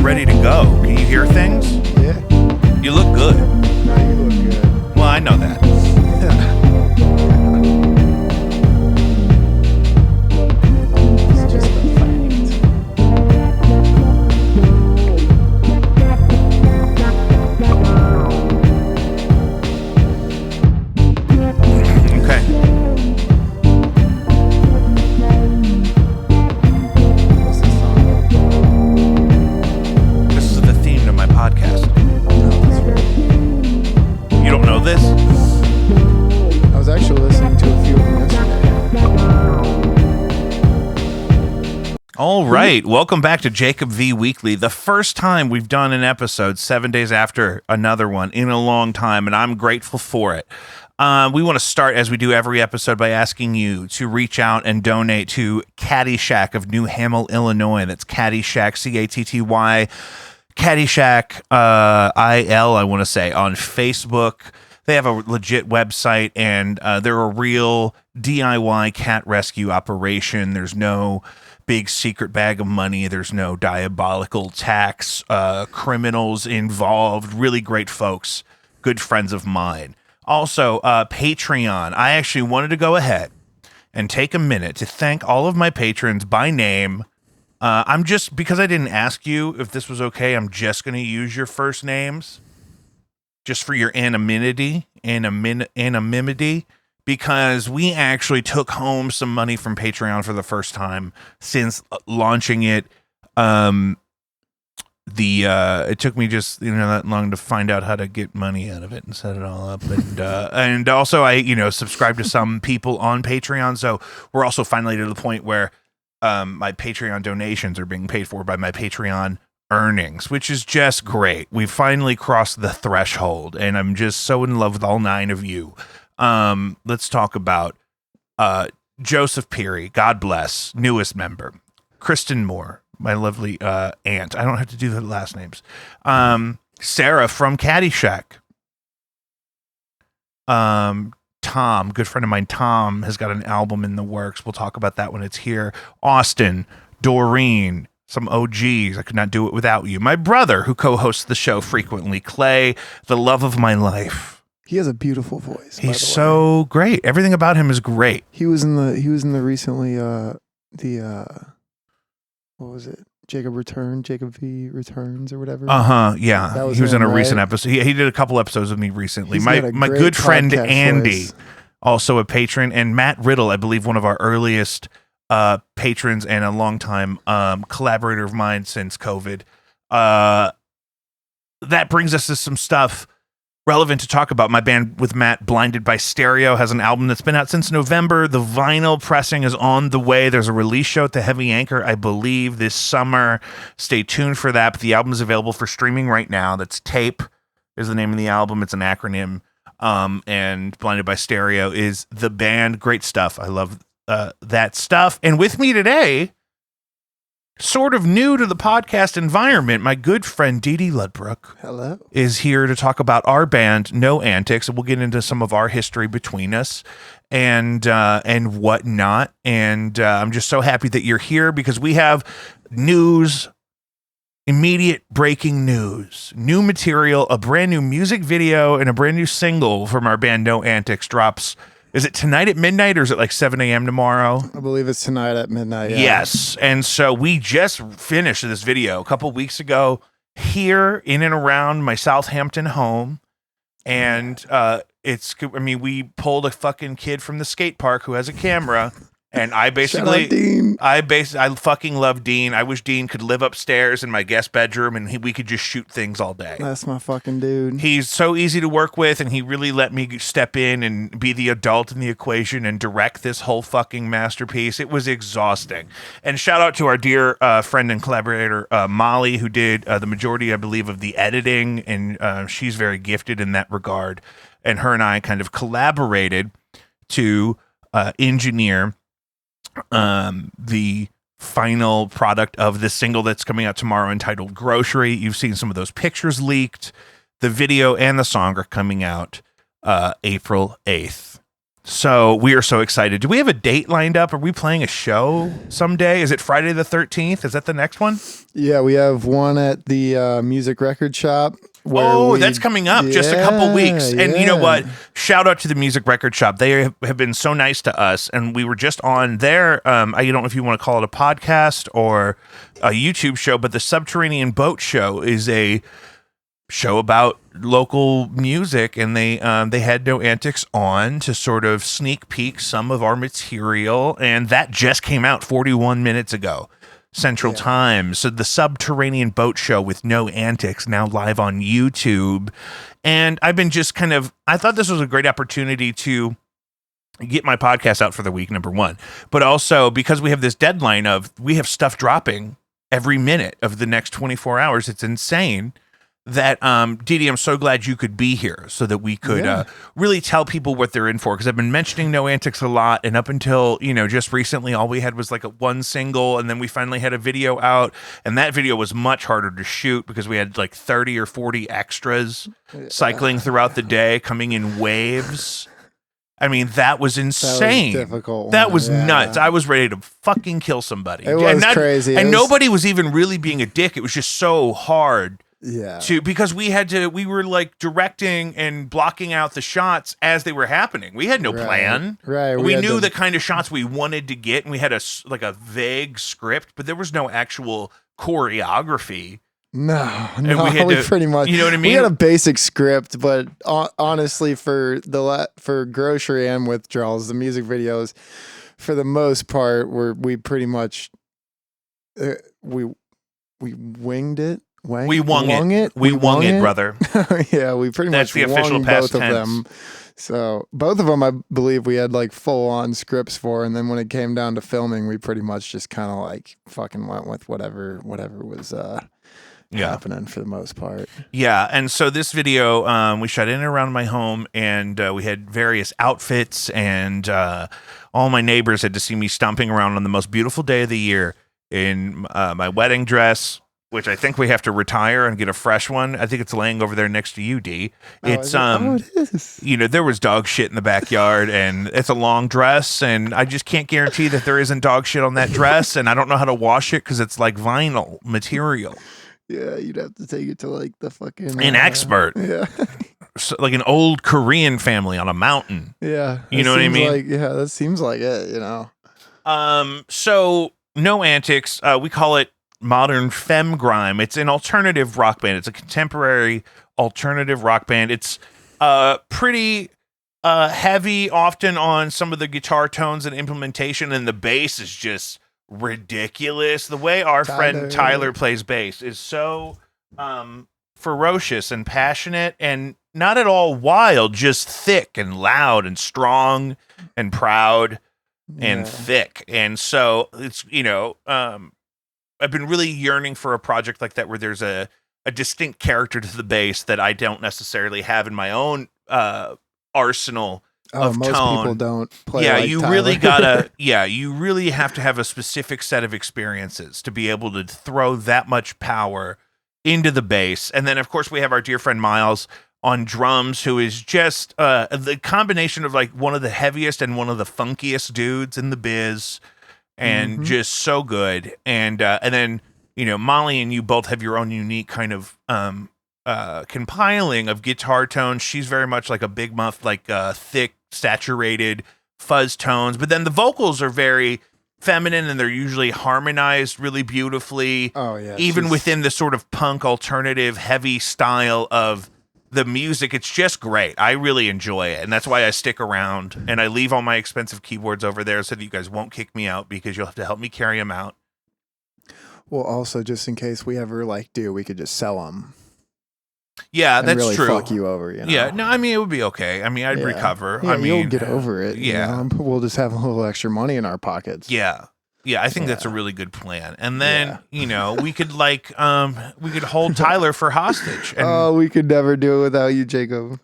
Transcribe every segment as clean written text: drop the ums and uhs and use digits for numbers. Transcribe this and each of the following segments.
ready to go. Can you hear things? Yeah. You look good. No, you look good. Well, I know that. It's just a fact. Okay. What's this song? This is the theme to my podcast. No, that's right. You don't know this? I was actually listening to a few of them yesterday. All right. Welcome back to Jacob V Weekly. The first time we've done an episode 7 days after another one in a long time, and I'm grateful for it. We want to start, as we do every episode, by asking you to reach out and donate to Caddyshack of New Hamel, Illinois. That's Caddyshack, C-A-T-T-Y, Caddyshack I-L, I want to say, on Facebook. They have a legit website, and they're a real DIY cat rescue operation. There's no big secret bag of money. There's no diabolical tax criminals involved. Really great folks, good friends of mine. Also, Patreon. I actually wanted to go ahead and take a minute to thank all of my patrons by name. I'm just, because I didn't ask you if this was okay, I'm just going to use your first names just for your anonymity, because we actually took home some money from Patreon for the first time since launching it. It took me just that long to find out how to get money out of it and set it all up, and also I subscribe to some people on Patreon, so we're also finally to the point where my Patreon donations are being paid for by my Patreon earnings, which is just great. We've finally crossed the threshold, and I'm just so in love with all 9 of you. Let's talk about Joseph Peary, God bless, newest member. Kristen Moore, my lovely aunt. I don't have to do the last names. Sarah from Caddyshack. Tom, good friend of mine, Tom, has got an album in the works. We'll talk about that when it's here. Austin, Doreen, some OGs. I could not do it without you. My brother, who co-hosts the show frequently, Clay, the love of my life. He has a beautiful voice. He's so great. Everything about him is great. He was in the recently what was it? Jacob V Returns or whatever. Yeah. He was in a recent episode. He did a couple episodes with me recently. He's My got a great good friend podcast Andy, voice. also a patron, and Matt Riddle, I believe one of our earliest patrons and a longtime collaborator of mine since COVID. That brings us to some stuff relevant to talk about. My band with Matt, Blinded by Stereo, has an album that's been out since November. The vinyl pressing is on the way. There's a release show at the Heavy Anchor, I believe, this summer. Stay tuned for that. But the album is available for streaming right now. That's Tape is the name of the album. It's an acronym. And Blinded by Stereo is the band. Great stuff. I love that stuff. And with me today, sort of new to the podcast environment, my good friend Dee Dee Ludbrook. Hello. Is here to talk about our band, No Antics, and we'll get into some of our history between us and whatnot. And I'm just so happy that you're here because we have news, immediate breaking news, new material, a brand new music video, and a brand new single from our band No Antics drops. Is it tonight at midnight or is it like 7 a.m. tomorrow? I believe it's tonight at midnight. Yeah. Yes. And so we just finished this video a couple weeks ago here in and around my Southampton home. And we pulled a fucking kid from the skate park who has a camera. And I basically, I fucking love Dean. I wish Dean could live upstairs in my guest bedroom and we could just shoot things all day. That's my fucking dude. He's so easy to work with, and he really let me step in and be the adult in the equation and direct this whole fucking masterpiece. It was exhausting. And shout out to our dear friend and collaborator, Molly, who did the majority, I believe, of the editing, and she's very gifted in that regard. And her and I kind of collaborated to engineer the final product of this single that's coming out tomorrow entitled Grocery. You've seen some of those pictures leaked. The video and the song are coming out April 8th. So we are so excited. Do we have a date lined up? Are we playing a show someday? Is it Friday the 13th? Is that the next one? Yeah, we have one at the music record shop. That's coming up just a couple weeks. And you know what? Shout out to the music record shop. They have been so nice to us. And we were just on their, I don't know if you want to call it a podcast or a YouTube show, but the Subterranean Boat Show is a show about local music, and they had No Antics on to sort of sneak peek some of our material, and that just came out 41 minutes ago Central Time. So the Subterranean Boat Show with No Antics now live on YouTube. And I've been just I thought this was a great opportunity to get my podcast out for the week, number one, but also because we have this deadline we have stuff dropping every minute of the next 24 hours. It's insane. That Didi, I'm so glad you could be here so that we could really tell people what they're in for, because I've been mentioning No Antics a lot, and up until just recently all we had was like one single, and then we finally had a video out, and that video was much harder to shoot because we had like 30 or 40 extras cycling throughout the day, coming in waves. I mean, that was insane. That was difficult. That was nuts. I was ready to fucking kill somebody. It was crazy. And nobody was even really being a dick. It was just so hard. Yeah. Because we were like directing and blocking out the shots as they were happening. We had no plan. Right. We knew the kind of shots we wanted to get, and we had a vague script, but there was no actual choreography. No, we pretty much, you know what I mean? We had a basic script, but honestly, for Grocery and Withdrawals, the music videos, for the most part, we pretty much we winged it. We wung it. We wung it, brother. Yeah, we pretty That's much the official wung past both tense. of them. So both of them, I believe, we had like full on scripts for, and then when it came down to filming, we pretty much just kind of like fucking went with whatever was happening for the most part. Yeah, and so this video, we shot in and around my home, and we had various outfits, and all my neighbors had to see me stomping around on the most beautiful day of the year in my wedding dress, which I think we have to retire and get a fresh one. I think it's laying over there next to you, D. It's it is. There was dog shit in the backyard, and it's a long dress, and I just can't guarantee that there isn't dog shit on that dress, and I don't know how to wash it because it's like vinyl material. Yeah, you'd have to take it to like the fucking an expert. Yeah. So, like an old Korean family on a mountain. Yeah. You know what I mean? That seems like it, So No Antics, we call it modern femme grime. It's an alternative rock band. It's a contemporary alternative rock band. It's pretty heavy, often on some of the guitar tones and implementation, and the bass is just ridiculous. The way our friend Tyler plays bass is so ferocious and passionate, and not at all wild, just thick and loud and strong and proud and thick. And so it's I've been really yearning for a project like that where there's a distinct character to the bass that I don't necessarily have in my own arsenal of most tone. people don't play Yeah, like you Tyler. really gotta. Yeah, you really have to have a specific set of experiences to be able to throw that much power into the bass. And then, of course, we have our dear friend Miles on drums, who is just the combination of like one of the heaviest and one of the funkiest dudes in the biz. And just so good. And then, Molly and you both have your own unique kind of compiling of guitar tones. She's very much like a big muff, like thick, saturated fuzz tones. But then the vocals are very feminine, and they're usually harmonized really beautifully. Oh, yeah. Even within the sort of punk alternative heavy style of the music. It's just great. I really enjoy it, and that's why I stick around, and I leave all my expensive keyboards over there so that you guys won't kick me out, because you'll have to help me carry them out. Well, also, just in case we ever we could just sell them. Yeah, that's really true. Fuck you over, Yeah, no, I mean, it would be okay. I mean, I'd recover. Yeah, I mean, you'll get over it. Yeah, we'll just have a little extra money in our pockets. Yeah. Yeah, I think that's a really good plan. And then, we could we could hold Tyler for hostage. And, we could never do it without you, Jacob.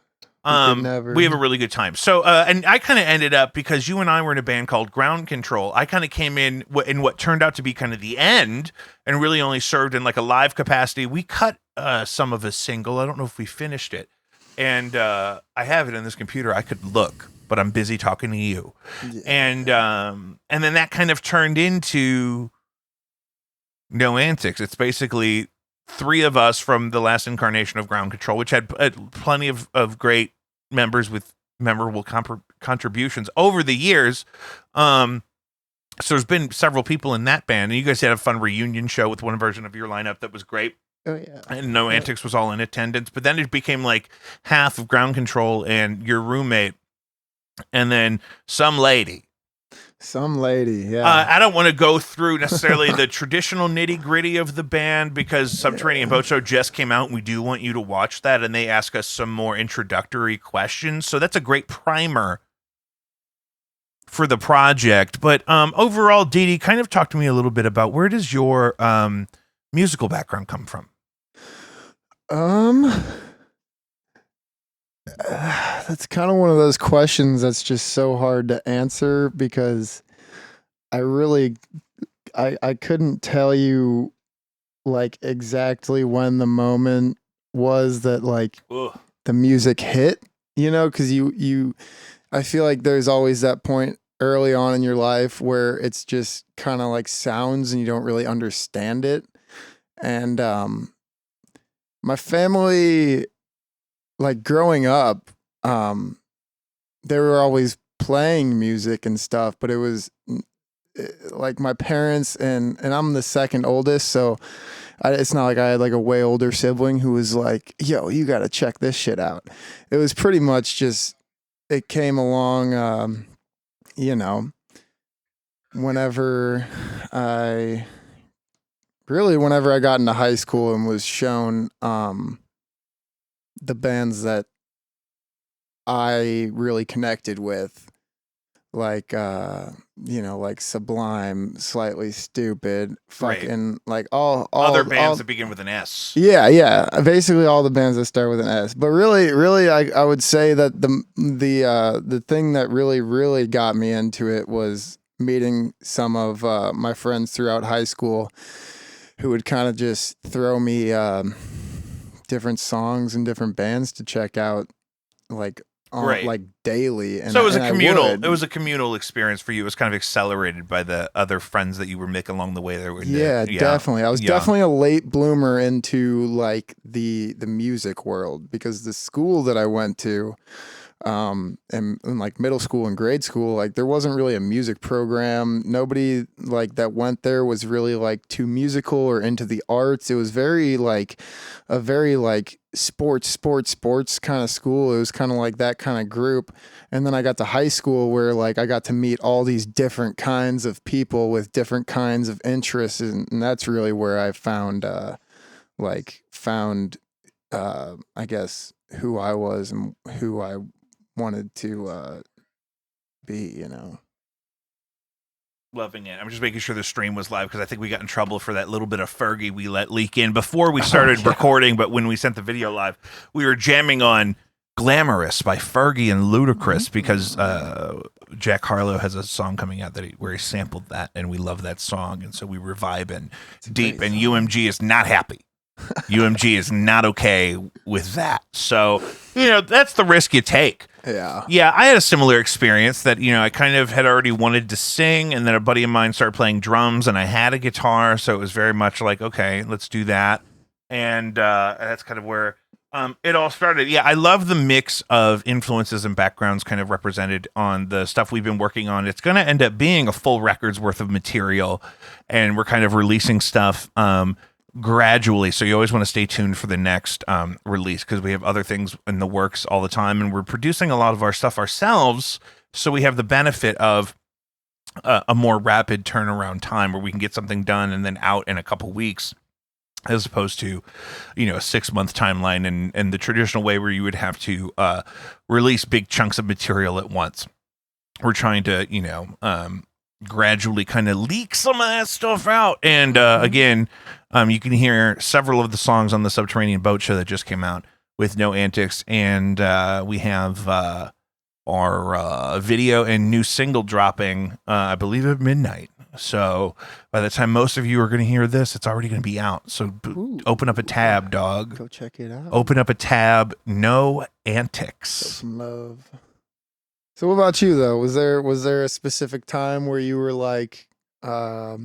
We have a really good time. So, and I kind of ended up, because you and I were in a band called Ground Control, I kind of came in what turned out to be kind of the end, and really only served in like a live capacity. We cut some of a single. I don't know if we finished it. And I have it in this computer. I could look. but I'm busy talking to you. Yeah. And then that kind of turned into No Antics. It's basically three of us from the last incarnation of Ground Control, which had plenty of great members with memorable contributions over the years. So there's been several people in that band, and you guys had a fun reunion show with one version of your lineup that was great. Oh yeah. And No Antics was all in attendance, but then it became like half of Ground Control and your roommate, and then some lady. Yeah. I don't want to go through necessarily the traditional nitty gritty of the band because Subterranean Boat Show just came out, and we do want you to watch that. And they ask us some more introductory questions, so that's a great primer for the project. But overall, Dee Dee, kind of talk to me a little bit about where does your musical background come from? That's kind of one of those questions that's just so hard to answer because I couldn't tell you like exactly when the moment was that like the music hit, you know, because I feel like there's always that point early on in your life where it's just kind of like sounds and you don't really understand it. And my family, like growing up, they were always playing music and stuff, but it was like my parents and I'm the second oldest, so it's not like I had like a way older sibling who was like, yo, you got to check this shit out. It was pretty much just, it came along, you know, whenever I got into high school and was shown the bands that I really connected with, like you know, like Sublime, Slightly Stupid, fucking like all other bands that begin with an S. Yeah, basically all the bands that start with an S. But really, I would say that the thing that really got me into it was meeting some of my friends throughout high school who would kind of just throw me different songs and different bands to check out, like like daily. And so it was a communal experience for you. It was kind of accelerated by the other friends that you were making along the way. Definitely. I was definitely a late bloomer into like the music world because the school that I went to, and in like middle school and grade school, like there wasn't really a music program. Nobody like that went there was really like too musical or into the arts. It was very like a very like sports kind of school. It was kind of like that kind of group. And then I got to high school where like I got to meet all these different kinds of people with different kinds of interests, and that's really where I found I guess who I was and who I wanted to be, you know. Loving it. I'm just making sure the stream was live because I think we got in trouble for that little bit of Fergie we let leak in before we started recording. But when we sent the video live, we were jamming on "Glamorous" by Fergie and Ludacris because Jack Harlow has a song coming out where he sampled that, and we love that song, and so we were vibing deep. And UMG is not happy. UMG is not okay with that. So, you know, that's the risk you take. Yeah, I had a similar experience that, you know, I kind of had already wanted to sing, and then a buddy of mine started playing drums, and I had a guitar, so it was very much like, okay, let's do that. And that's kind of where it all started. Yeah, I love the mix of influences and backgrounds kind of represented on the stuff we've been working on. It's going to end up being a full record's worth of material, and we're kind of releasing stuff gradually, so you always want to stay tuned for the next release because we have other things in the works all the time, and we're producing a lot of our stuff ourselves, so we have the benefit of a more rapid turnaround time where we can get something done and then out in a couple weeks, as opposed to, you know, a 6-month timeline and the traditional way where you would have to release big chunks of material at once. We're trying to, you know, gradually kind of leak some of that stuff out. And again, you can hear several of the songs on the Subterranean Boat Show that just came out with No Antics, and we have our video and new single dropping, I believe, at midnight. So by the time most of you are going to hear this, it's already going to be out. So open up a tab, dog. Go check it out. Open up a tab, No Antics. Show some love. So what about you though? Was there a specific time where you were like, I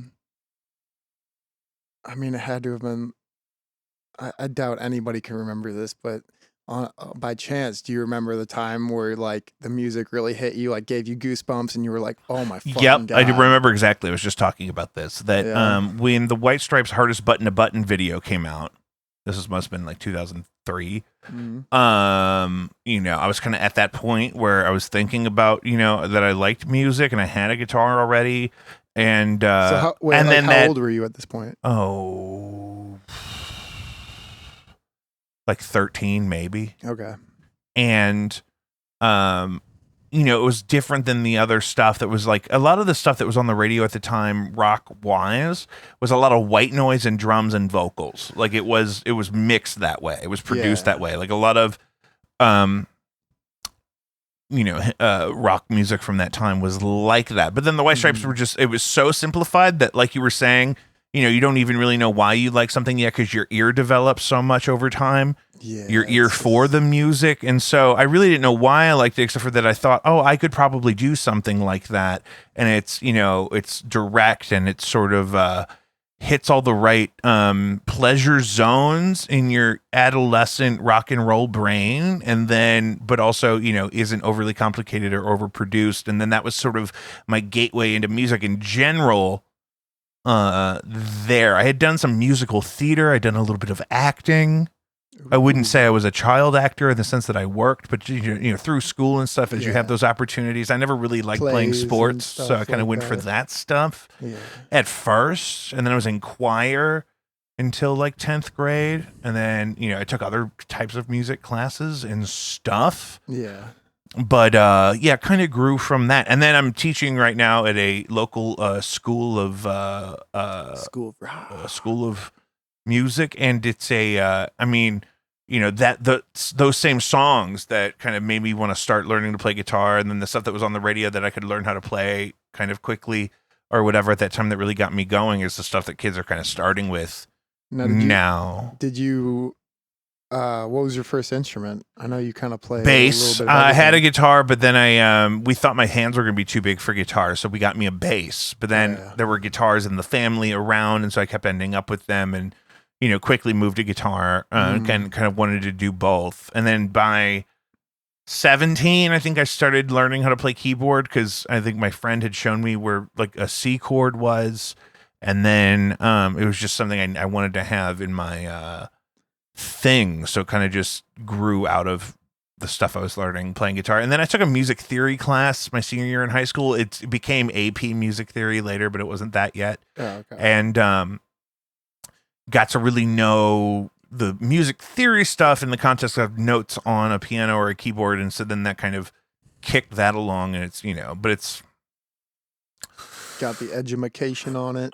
mean, it had to have been. I doubt anybody can remember this, but by chance, do you remember the time where like the music really hit you, like gave you goosebumps, and you were like, "Oh my fucking Yep, god!" I do remember exactly. I was just talking about this. That Yeah. when the White Stripes' "Hardest Button to Button" video came out, must have been like 2003. Mhm. I was kind of at that point where I was thinking about, that I liked music and I had a guitar already, and So and then how old were you at this point? oh, like 13 maybe. Okay. And it was different than the other stuff that was like a lot of the stuff that was on the radio at the time, rock wise, was a lot of white noise and drums and vocals. Like it was mixed that way. It was produced that way. Like a lot of rock music from that time was like that. But then the White Stripes were it was so simplified that, like you were saying, you don't even really know why you like something yet because your ear develops so much over time. Yeah. Your ear for the music. And so I really didn't know why I liked it, except for that I thought, oh, I could probably do something like that. And it's, it's direct and it sort of hits all the right pleasure zones in your adolescent rock and roll brain. And then, but also, isn't overly complicated or overproduced. And then that was sort of my gateway into music in general. There, I had done some musical theater. I'd done a little bit of acting. I wouldn't say I was a child actor in the sense that I worked, but through school and stuff, as you have those opportunities. I never really liked playing sports, so I kind of went for that stuff at first, and then I was in choir until like 10th grade, and then I took other types of music classes and stuff. Yeah. But kind of grew from that, and then I'm teaching right now at a local school of school of music, and it's those same songs that kind of made me want to start learning to play guitar, and then the stuff that was on the radio that I could learn how to play kind of quickly or whatever at that time that really got me going is the stuff that kids are kind of starting with now. Did you what was your first instrument? I know you kind of play bass. A little bit I had a guitar, but then we thought my hands were going to be too big for guitar, so we got me a bass. But then there were guitars in the family around, and so I kept ending up with them, and quickly moved to guitar and kind of wanted to do both. And then by 17, I think I started learning how to play keyboard because I think my friend had shown me where like a C chord was, and then it was just something I wanted to have in my thing, so it kind of just grew out of the stuff I was learning playing guitar. And then I took a music theory class my senior year in high school. It became AP music theory later, but it wasn't that yet. And got to really know the music theory stuff in the context of notes on a piano or a keyboard, and so then that kind of kicked that along, and it's but it's got the edumacation on it.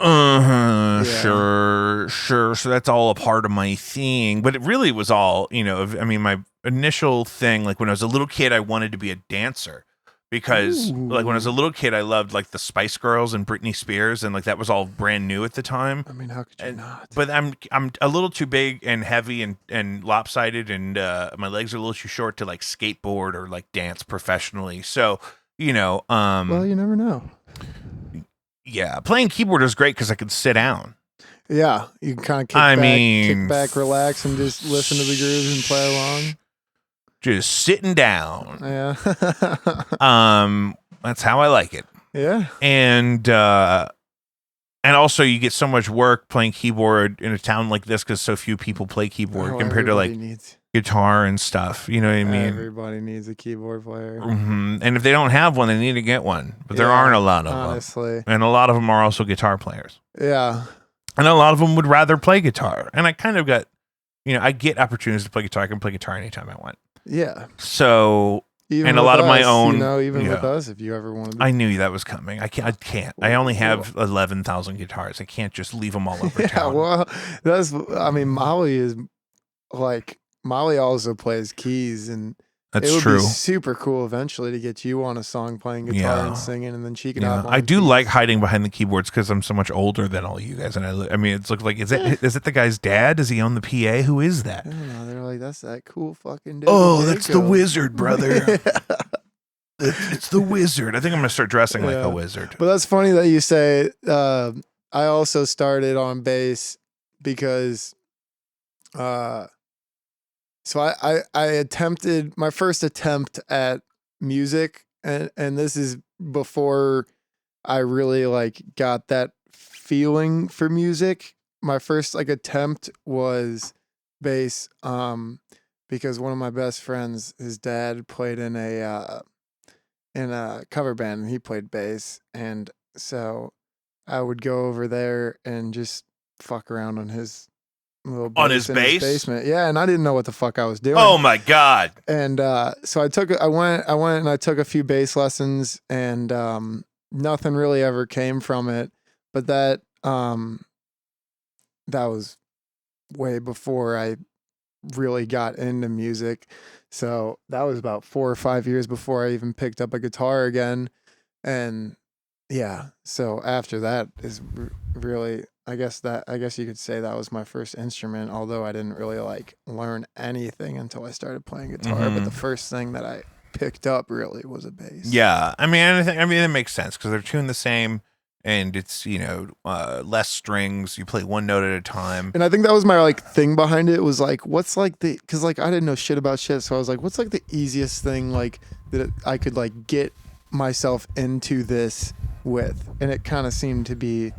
Sure. So that's all a part of my thing, but it really was all, my initial thing, like when I was a little kid, I wanted to be a dancer because like when I was a little kid, I loved like the Spice Girls and Britney Spears, and like that was all brand new at the time. I mean, how could you not? But I'm a little too big and heavy and lopsided, and my legs are a little too short to like skateboard or like dance professionally. So, well, you never know. Yeah, playing keyboard is great because I could sit down. Yeah, you can kind of kick back, relax, and just listen to the grooves and play along. Just sitting down. Yeah. That's how I like it. Yeah. And also you get so much work playing keyboard in a town like this because so few people play keyboard compared to like guitar and stuff. You know what I mean? Everybody needs a keyboard player. And if they don't have one, they need to get one. But there aren't a lot of them. And a lot of them are also guitar players. Yeah. And a lot of them would rather play guitar. And I kind of got, I get opportunities to play guitar. I can play guitar anytime I want. Yeah. So, even and a lot of my own. With us, if you ever wanted to. I knew that was coming. I can't. I only have 11,000 guitars. I can't just leave them all over town. Well, Molly also plays keys, and it would be super cool eventually to get you on a song playing guitar and singing, and then she could have I do like hiding behind the keyboards because I'm so much older than all you guys, and it's looked like is it the guy's dad? Does he own the PA? Who is that? I don't know. They're like, that's that cool fucking dude. Oh, that's the wizard, brother. It's the wizard. I think I'm gonna start dressing like a wizard. But that's funny that you say. I also started on bass because, so I attempted my first attempt at music, and this is before I really like got that feeling for music. My first like attempt was bass, because one of my best friends, his dad played in a cover band, and he played bass, and so I would go over there and just fuck around on his little bass On his in bass? his basement. Yeah, and I didn't know what the fuck I was doing. Oh my god! And so I went and I took a few bass lessons, and nothing really ever came from it. But that was way before I really got into music. So that was about 4 or 5 years before I even picked up a guitar again. And yeah, so after that is really, I guess you could say that was my first instrument, although I didn't really like learn anything until I started playing guitar. But the first thing that I picked up really was a bass. Yeah, I mean, it makes sense because they're tuned the same, and it's less strings. You play one note at a time. And I think that was my like thing behind it, was like, what's like because like I didn't know shit about shit, so I was like, what's like the easiest thing like that I could like get myself into this with, and it kind of seemed to be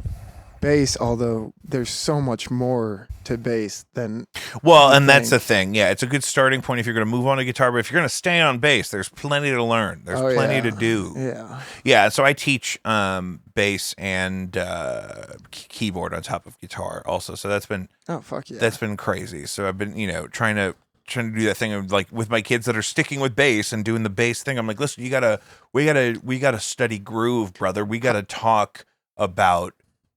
bass, although there's so much more to bass than That's the thing. Yeah, it's a good starting point if you're going to move on to guitar, but if you're going to stay on bass, there's plenty to learn. There's plenty to do. Yeah, so I teach bass and keyboard on top of guitar also. So that's been that's been crazy. So I've been trying to do that thing of like with my kids that are sticking with bass and doing the bass thing. I'm like, listen, we gotta study groove, brother. We gotta talk about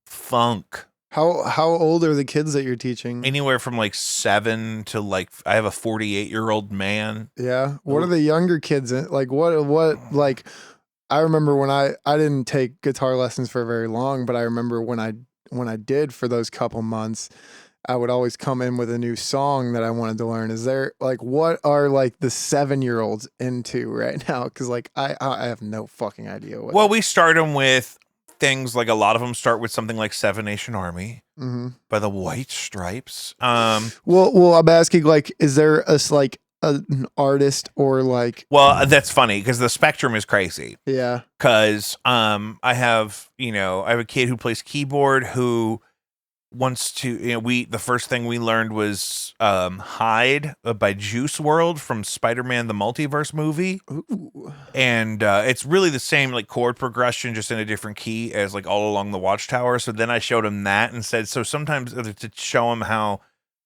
funk. How old are the kids that you're teaching? Anywhere from like 7 to like, I have a 48-year-old man. Yeah. What are the younger kids in? Like what like, I remember when I didn't take guitar lessons for very long, but I remember when I did for those couple months, I would always come in with a new song that I wanted to learn. Is there like, what are like the 7-year-olds into right now? Because like I have no fucking idea what. Well, we start them with things like, a lot of them start with something like Seven Nation Army by the White Stripes. Well, I'm asking, like, is there an artist or like? Well, that's funny because the spectrum is crazy. Yeah. Because I have a kid who plays keyboard who wants to, the first thing we learned was Hide by Juice WRLD from Spider-Man the Multiverse movie. Ooh. And it's really the same like chord progression, just in a different key as like All Along the Watchtower. So then I showed him that and said, so sometimes to show him how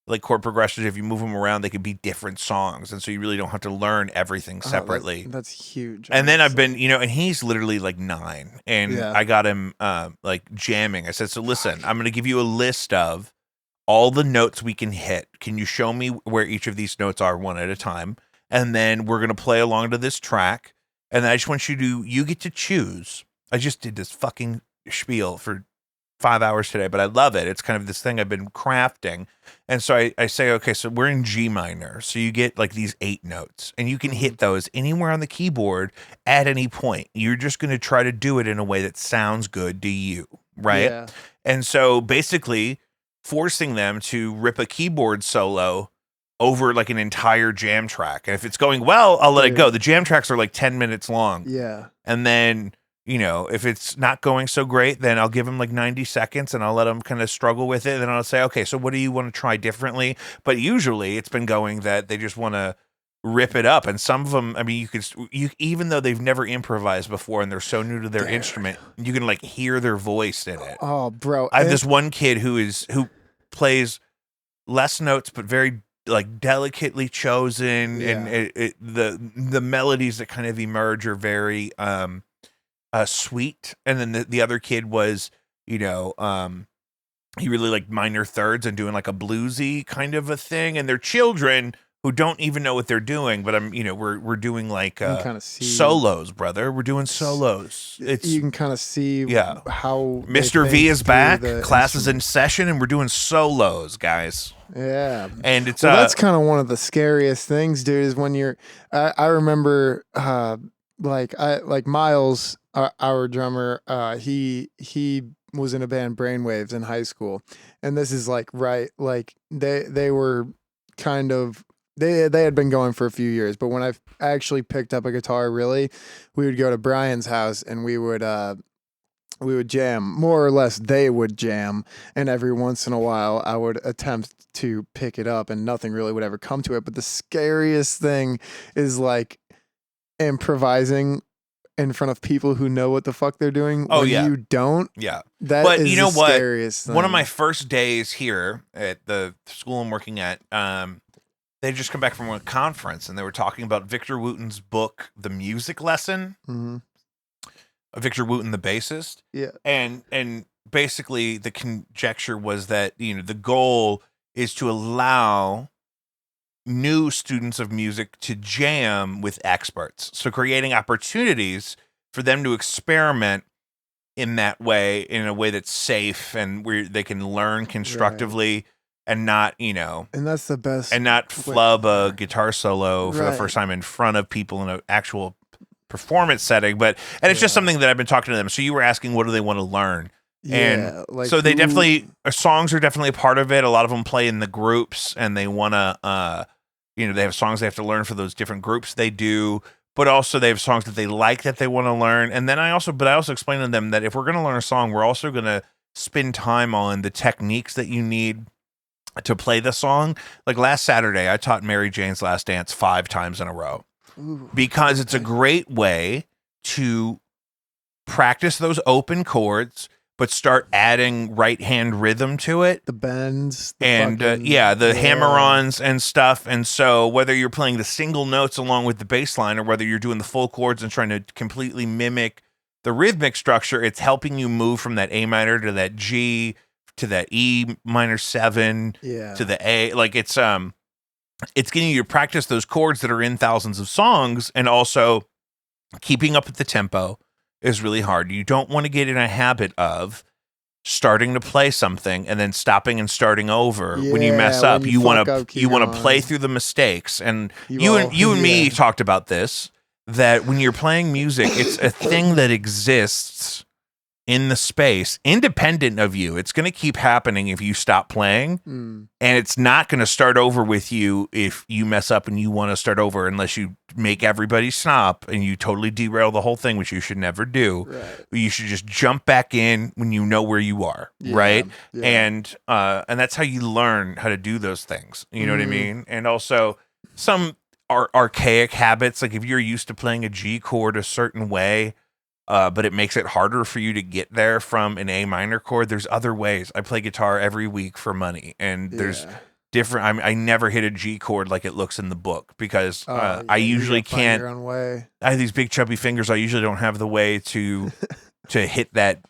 like chord progressions, if you move them around, they could be different songs. And so you really don't have to learn everything separately. That's huge. And then I've been, and he's literally like 9, and I got him like jamming. I said, so listen, I'm going to give you a list of all the notes we can hit. Can you show me where each of these notes are one at a time? And then we're going to play along to this track. And then I just want you get to choose. I just did this fucking spiel for 5 hours today, but I love it. It's kind of this thing I've been crafting. And so I say, okay, so we're in G minor. So you get like these 8 notes, and you can hit those anywhere on the keyboard at any point. You're just going to try to do it in a way that sounds good to you, right? Yeah. And so basically forcing them to rip a keyboard solo over like an entire jam track. And if it's going well, I'll let it go. The jam tracks are like 10 minutes long. Yeah. And then if it's not going so great, then I'll give them like 90 seconds and I'll let them kind of struggle with it. And then I'll say, okay, so what do you want to try differently? But usually it's been going that they just want to rip it up. And some of them, I mean, even though they've never improvised before and they're so new to their instrument, you can like hear their voice in it. Oh, bro. I have this one kid who plays less notes, but very like delicately chosen. And the melodies that kind of emerge are very, sweet. And then the other kid was, he really liked minor thirds and doing like a bluesy kind of a thing. And they're children who don't even know what they're doing, but we're doing like kind of solos, brother. We're doing solos. You can kind of see how Mr. V is back, class is in session, and we're doing solos, guys. Yeah. And it's that's kind of one of the scariest things, dude, is when I remember like Miles, our drummer, he was in a band Brainwaves in high school, and this is like they were kind of they had been going for a few years, but when I actually picked up a guitar, really, we would go to Brian's house and we would jam, more or less they would jam, and every once in a while I would attempt to pick it up and nothing really would ever come to it. But the scariest thing is like improvising in front of people who know what the fuck they're doing when you don't. Yeah. That but is you know the what? scariest thing. One of my first days here at the school I'm working at, they just come back from a conference and they were talking about Victor Wooten's book, The Music Lesson. Mhm. Victor Wooten, the bassist. Yeah. And basically the conjecture was that, the goal is to allow new students of music to jam with experts. So creating opportunities for them to experiment in that way, in a way that's safe and where they can learn constructively and not, And that's the best. and not flub a guitar solo for the Right. first time in front of people in an actual performance setting. But it's just something that I've been talking to them. So you were asking, what do they want to learn? Yeah, like So they definitely, songs are definitely a part of it. A lot of them play in the groups and they want to, they have songs they have to learn for those different groups they do, but also they have songs that they like that they want to learn. And then I also explain to them that if we're going to learn a song, we're also going to spend time on the techniques that you need to play the song. Like last Saturday, I taught Mary Jane's Last Dance 5 times in a row because it's a great way to practice those open chords, but start adding right hand rhythm to it. The bends. The hammer-ons and stuff. And so whether you're playing the single notes along with the bass line or whether you're doing the full chords and trying to completely mimic the rhythmic structure, it's helping you move from that A minor to that G to that E minor 7 to the A. Like it's getting you to practice those chords that are in thousands of songs, and also keeping up with the tempo is really hard. You don't want to get in a habit of starting to play something and then stopping and starting over when you mess up. You want to play through the mistakes. And you and me talked about this, that when you're playing music, it's a thing that exists in the space, independent of you. It's going to keep happening if you stop playing, and it's not going to start over with you if you mess up and you want to start over, unless you make everybody stop and you totally derail the whole thing, which you should never do. Right. You should just jump back in when you know where you are, right? Yeah. And that's how you learn how to do those things. You know what I mean? And also some archaic habits, like if you're used to playing a G chord a certain way, but it makes it harder for you to get there from an A minor chord. There's other ways. I play guitar every week for money, and there's different. I never hit a G chord like it looks in the book because I usually can't. Your own way. I have these big chubby fingers. I usually don't have the way to hit that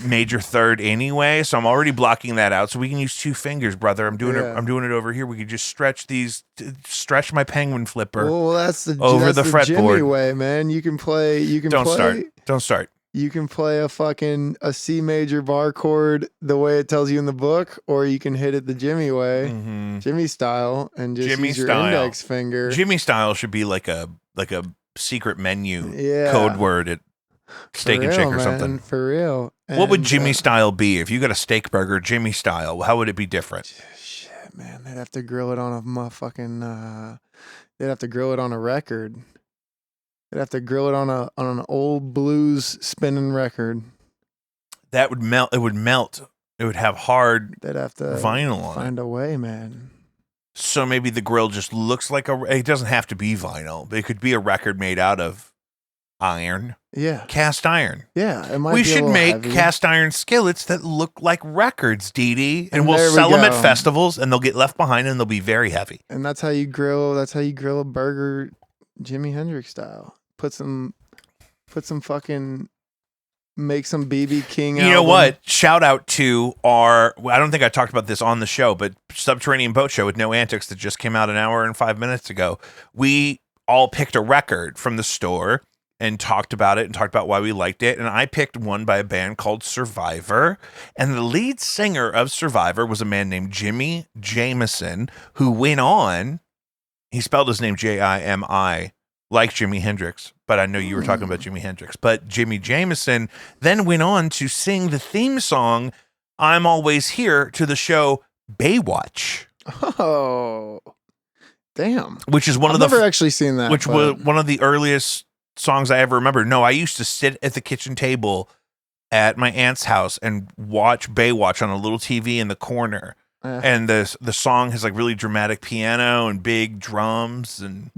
major third anyway, so I'm already blocking that out. So we can use 2 fingers, brother. I'm doing it over here. We could just stretch my penguin flipper. Well, that's the fretboard. Jimmy way, man. You can play. Don't start. You can play a C major bar chord the way it tells you in the book, or you can hit it the Jimmy way, Jimi Style, and just use your index finger. Jimi Style should be like a secret menu Yeah. code word at Steak and Shake or something. For real. What would Jimi Style be if you got a steak burger Jimi Style? How would it be different? Shit, man, they'd have to grill it on a motherfucking. They'd have to grill it on a record. They'd have to grill it on an old blues spinning record. That would melt. It would melt. It would have hard. They'd have to vinyl on find a way, man. So maybe the grill just looks like it doesn't have to be vinyl, but it could be a record made out of iron. Yeah. Cast iron. Yeah. It might We be should make heavy. cast iron skillets that look like records, Dee, and we'll sell them at festivals, and they'll get left behind, and they'll be very heavy. And that's how you grill a burger, Jimi Hendrix style. Put some fucking. Make some BB King. You know what? Shout out to I don't think I talked about this on the show, but Subterranean Boat Show with No Antics that just came out an hour and 5 minutes ago. We all picked a record from the store and talked about it and talked about why we liked it. And I picked one by a band called Survivor. And the lead singer of Survivor was a man named Jimmy Jameson, who went on, he spelled his name Jimi, like Jimi Hendrix, but I know you were talking about Jimi Hendrix. But Jimmy Jameson then went on to sing the theme song, I'm Always Here, to the show Baywatch. Oh, damn. Which is one I've of the... never actually seen that. Which was one of the earliest songs I ever remember. No, I used to sit at the kitchen table at my aunt's house and watch Baywatch on a little TV in the corner. And the song has like really dramatic piano and big drums and...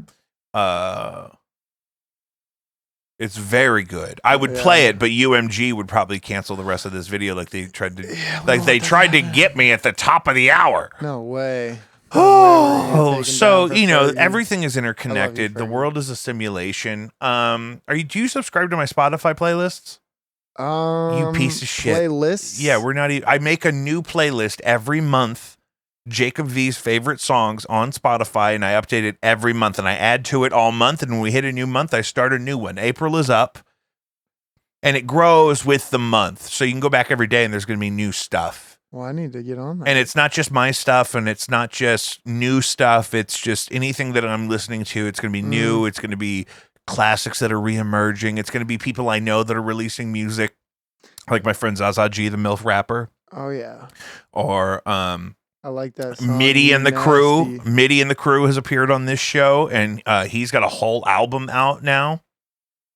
it's very good. I would play it, but UMG would probably cancel the rest of this video like they tried to tried to get me at the top of the hour. No way. Oh, so everything is interconnected. The world is a simulation. Do you subscribe to my Spotify playlists? You piece of shit. Playlists? Yeah, we're not I make a new playlist every month. Jacob V's favorite songs on Spotify, and I update it every month, and I add to it all month, and when we hit a new month, I start a new one. April is up, and it grows with the month, so you can go back every day, and there's going to be new stuff. Well, I need to get on that. And it's not just my stuff, and it's not just new stuff, it's just anything that I'm listening to. It's going to be new, it's going to be classics that are reemerging, it's going to be people I know that are releasing music, like my friend Zaza G, the MILF rapper. Oh, yeah. Or, I like that song. Midi and the Crew. Midi and the Crew has appeared on this show, and he's got a whole album out now.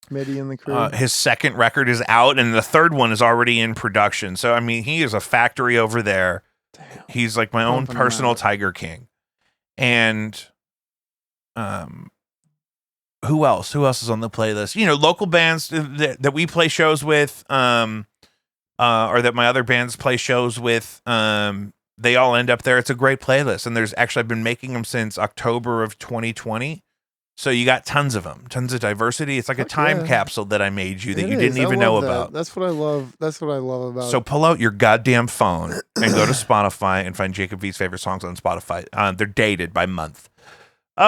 Midi and the Crew. His second record is out, and the third one is already in production. So, I mean, he is a factory over there. Damn. He's like my own personal Tiger King. And who else? Who else is on the playlist? Local bands that we play shows with, or that my other bands play shows with. They all end up there. It's a great playlist. And I've been making them since October of 2020. So you got tons of them, tons of diversity. It's like a time capsule that I made you that you didn't even know about. That's what I love. That's what I love about it. So pull out your goddamn phone and go to Spotify and find Jacob V's favorite songs on Spotify. They're dated by month. You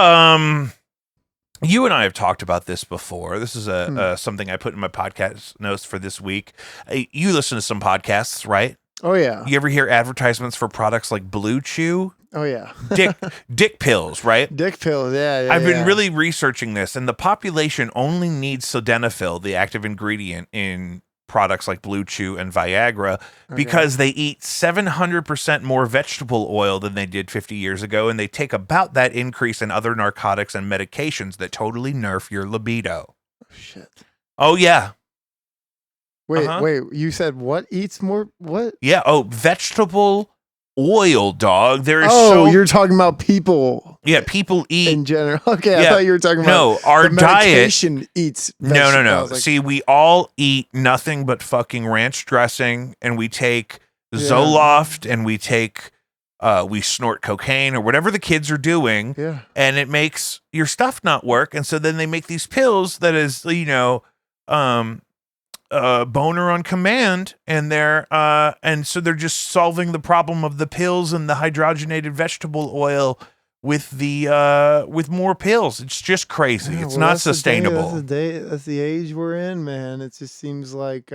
and I have talked about this before. This is something I put in my podcast notes for this week. You listen to some podcasts, right? Oh, yeah. You ever hear advertisements for products like Blue Chew? Oh, yeah. Dick pills, right? Dick pills, yeah. I've been really researching this, and the population only needs sildenafil, the active ingredient in products like Blue Chew and Viagra, because they eat 700% more vegetable oil than they did 50 years ago, and they take about that increase in other narcotics and medications that totally nerf your libido. Oh, shit. Oh, yeah. Wait, you said what eats more? What? Yeah, vegetable oil, dog. You're talking about people. Yeah, people eat in general. Okay, I thought you were talking about our medication diet eats vegetables. No. Like, see, we all eat nothing but fucking ranch dressing, and we take Zoloft, and we take we snort cocaine or whatever the kids are doing, and it makes your stuff not work. And so then they make these pills that is, boner on command, and so they're just solving the problem of the pills and the hydrogenated vegetable oil with more pills. It's just crazy. It's not sustainable. That's the age we're in, man. It just seems like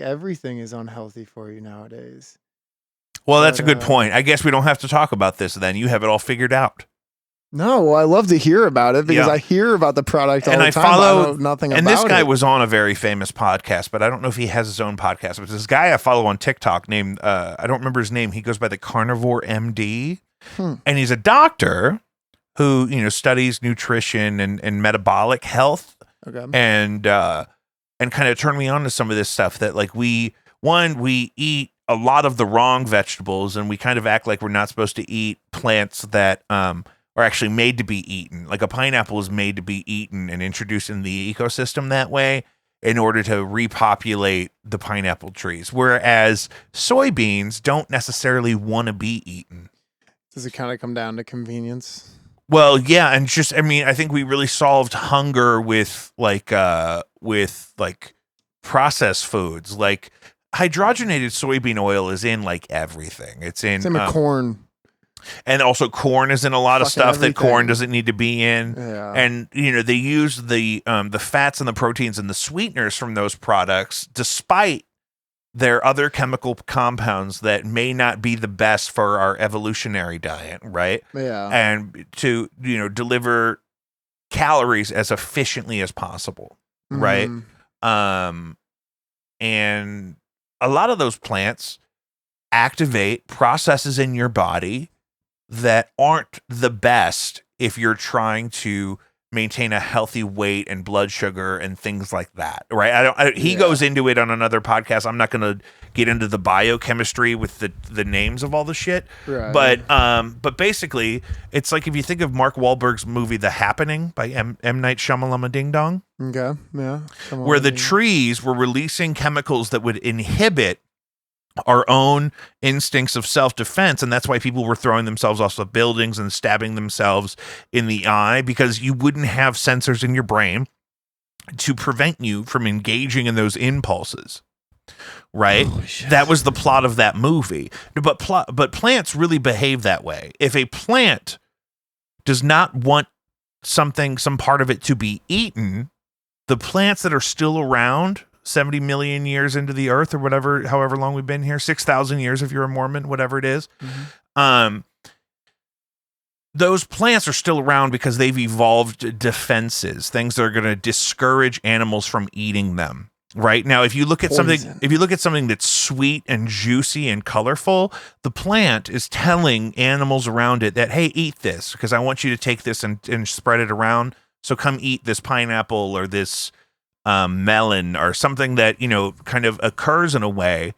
everything is unhealthy for you nowadays. Well, that's a good point. I guess we don't have to talk about this then. You have it all figured out. No, well, I love to hear about it because I hear about the product all the time. I know nothing about it. And this guy was on a very famous podcast, but I don't know if he has his own podcast. But this guy I follow on TikTok named, I don't remember his name. He goes by the Carnivore MD. And he's a doctor who, studies nutrition and metabolic health. Okay. And kind of turned me on to some of this stuff that like we eat a lot of the wrong vegetables, and we kind of act like we're not supposed to eat plants that, are actually made to be eaten. Like a pineapple is made to be eaten and introduced in the ecosystem that way in order to repopulate the pineapple trees. Whereas soybeans don't necessarily want to be eaten. Does it kind of come down to convenience? Well, yeah. And I think we really solved hunger with processed foods. Like hydrogenated soybean oil is in like everything. It's in corn. And also corn is in a lot of stuff that corn doesn't need to be in. Yeah. And, they use the fats and the proteins and the sweeteners from those products, despite their other chemical compounds that may not be the best for our evolutionary diet, right? Yeah. And to, deliver calories as efficiently as possible, right? And a lot of those plants activate processes in your body that aren't the best if you're trying to maintain a healthy weight and blood sugar and things like that, right? He goes into it on another podcast. I'm not going to get into the biochemistry with the names of all the shit, Right. But basically, it's like if you think of Mark Wahlberg's movie The Happening by M. Night Shyamalan Ding Dong, Okay, yeah. where the trees were releasing chemicals that would inhibit our own instincts of self-defense, and that's why people were throwing themselves off of buildings and stabbing themselves in the eye, because you wouldn't have sensors in your brain to prevent you from engaging in those impulses, right? That was the plot of that movie. But plants really behave that way. If a plant does not want some part of it to be eaten, the plants that are still around 70 million years into the earth or whatever, however long we've been here, 6,000 years if you're a Mormon, whatever it is. Those plants are still around because they've evolved defenses, things that are going to discourage animals from eating them. Right now, if you look at something that's sweet and juicy and colorful, the plant is telling animals around it that, hey, eat this because I want you to take this and spread it around. So come eat this pineapple or this melon or something that, kind of occurs in a way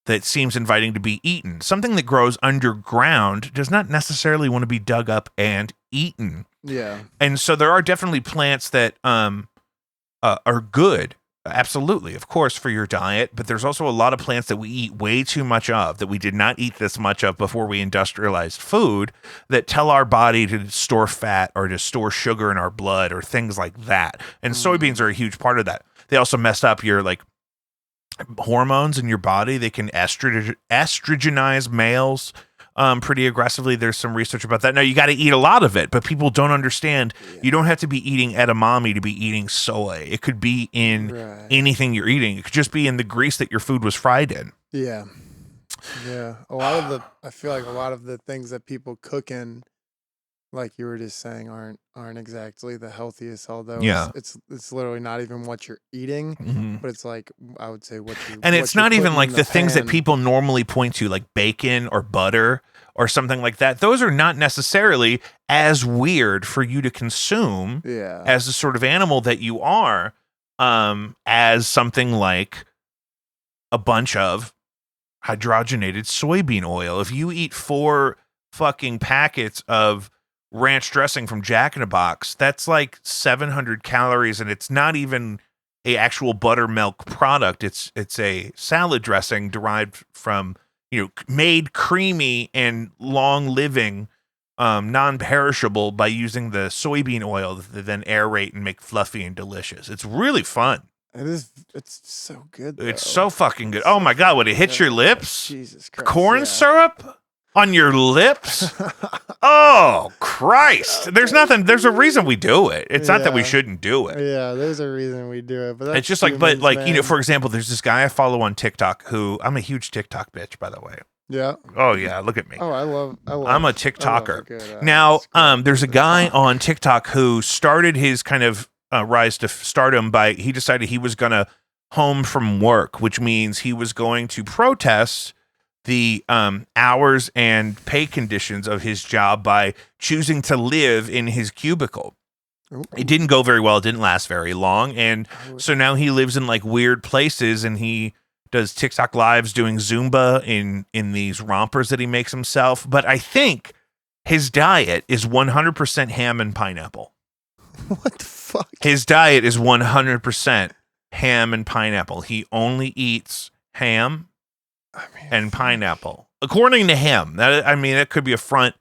that seems inviting to be eaten. Something that grows underground does not necessarily want to be dug up and eaten. Yeah. And so there are definitely plants that are good. Absolutely, of course, for your diet, but there's also a lot of plants that we eat way too much of, that we did not eat this much of before we industrialized food, that tell our body to store fat or to store sugar in our blood or things like that. And soybeans are a huge part of that. They also mess up your hormones in your body. They can estrogenize males pretty aggressively. There's some research about that. Now, you got to eat a lot of it, but people don't understand. You don't have to be eating edamame to be eating soy. It could be in anything you're eating. It could just be in the grease that your food was fried in. Yeah. Yeah. I feel like a lot of the things that people cook in, like you were just saying, aren't exactly the healthiest, although it's literally not even what you're eating, but it's like, I would say it's not even like the things that people normally point to, like bacon or butter or something like that. Those are not necessarily as weird for you to consume as the sort of animal that you are, as something like a bunch of hydrogenated soybean oil. If you eat 4 fucking packets of ranch dressing from Jack in a Box, that's like 700 calories, and it's not even a actual buttermilk product. It's a salad dressing derived from, made creamy and long living, non-perishable by using the soybean oil that they then aerate and make fluffy and delicious. It's really fun. It's so good, though. It's so fucking good. Oh my God, when it hits your lips, Jesus Christ, corn syrup on your lips. Oh Christ. There's a reason we do it. It's not that we shouldn't do it. Yeah, there's a reason we do it. But that's it's just humans, for example, there's this guy I follow on TikTok who, I'm a huge TikTok bitch, by the way. Yeah. Oh yeah, look at me. Oh, I'm a TikToker. Now, there's a guy on TikTok who started his kind of rise to stardom by, he decided he was going to home from work, which means he was going to protest the hours and pay conditions of his job by choosing to live in his cubicle. Ooh. It didn't go very well. It didn't last very long. And so now he lives in like weird places, and he does TikTok lives doing Zumba in these rompers that he makes himself. But I think his diet is 100% ham and pineapple. What the fuck? His diet is 100% ham and pineapple. He only eats ham and pineapple, according to him. That could be a front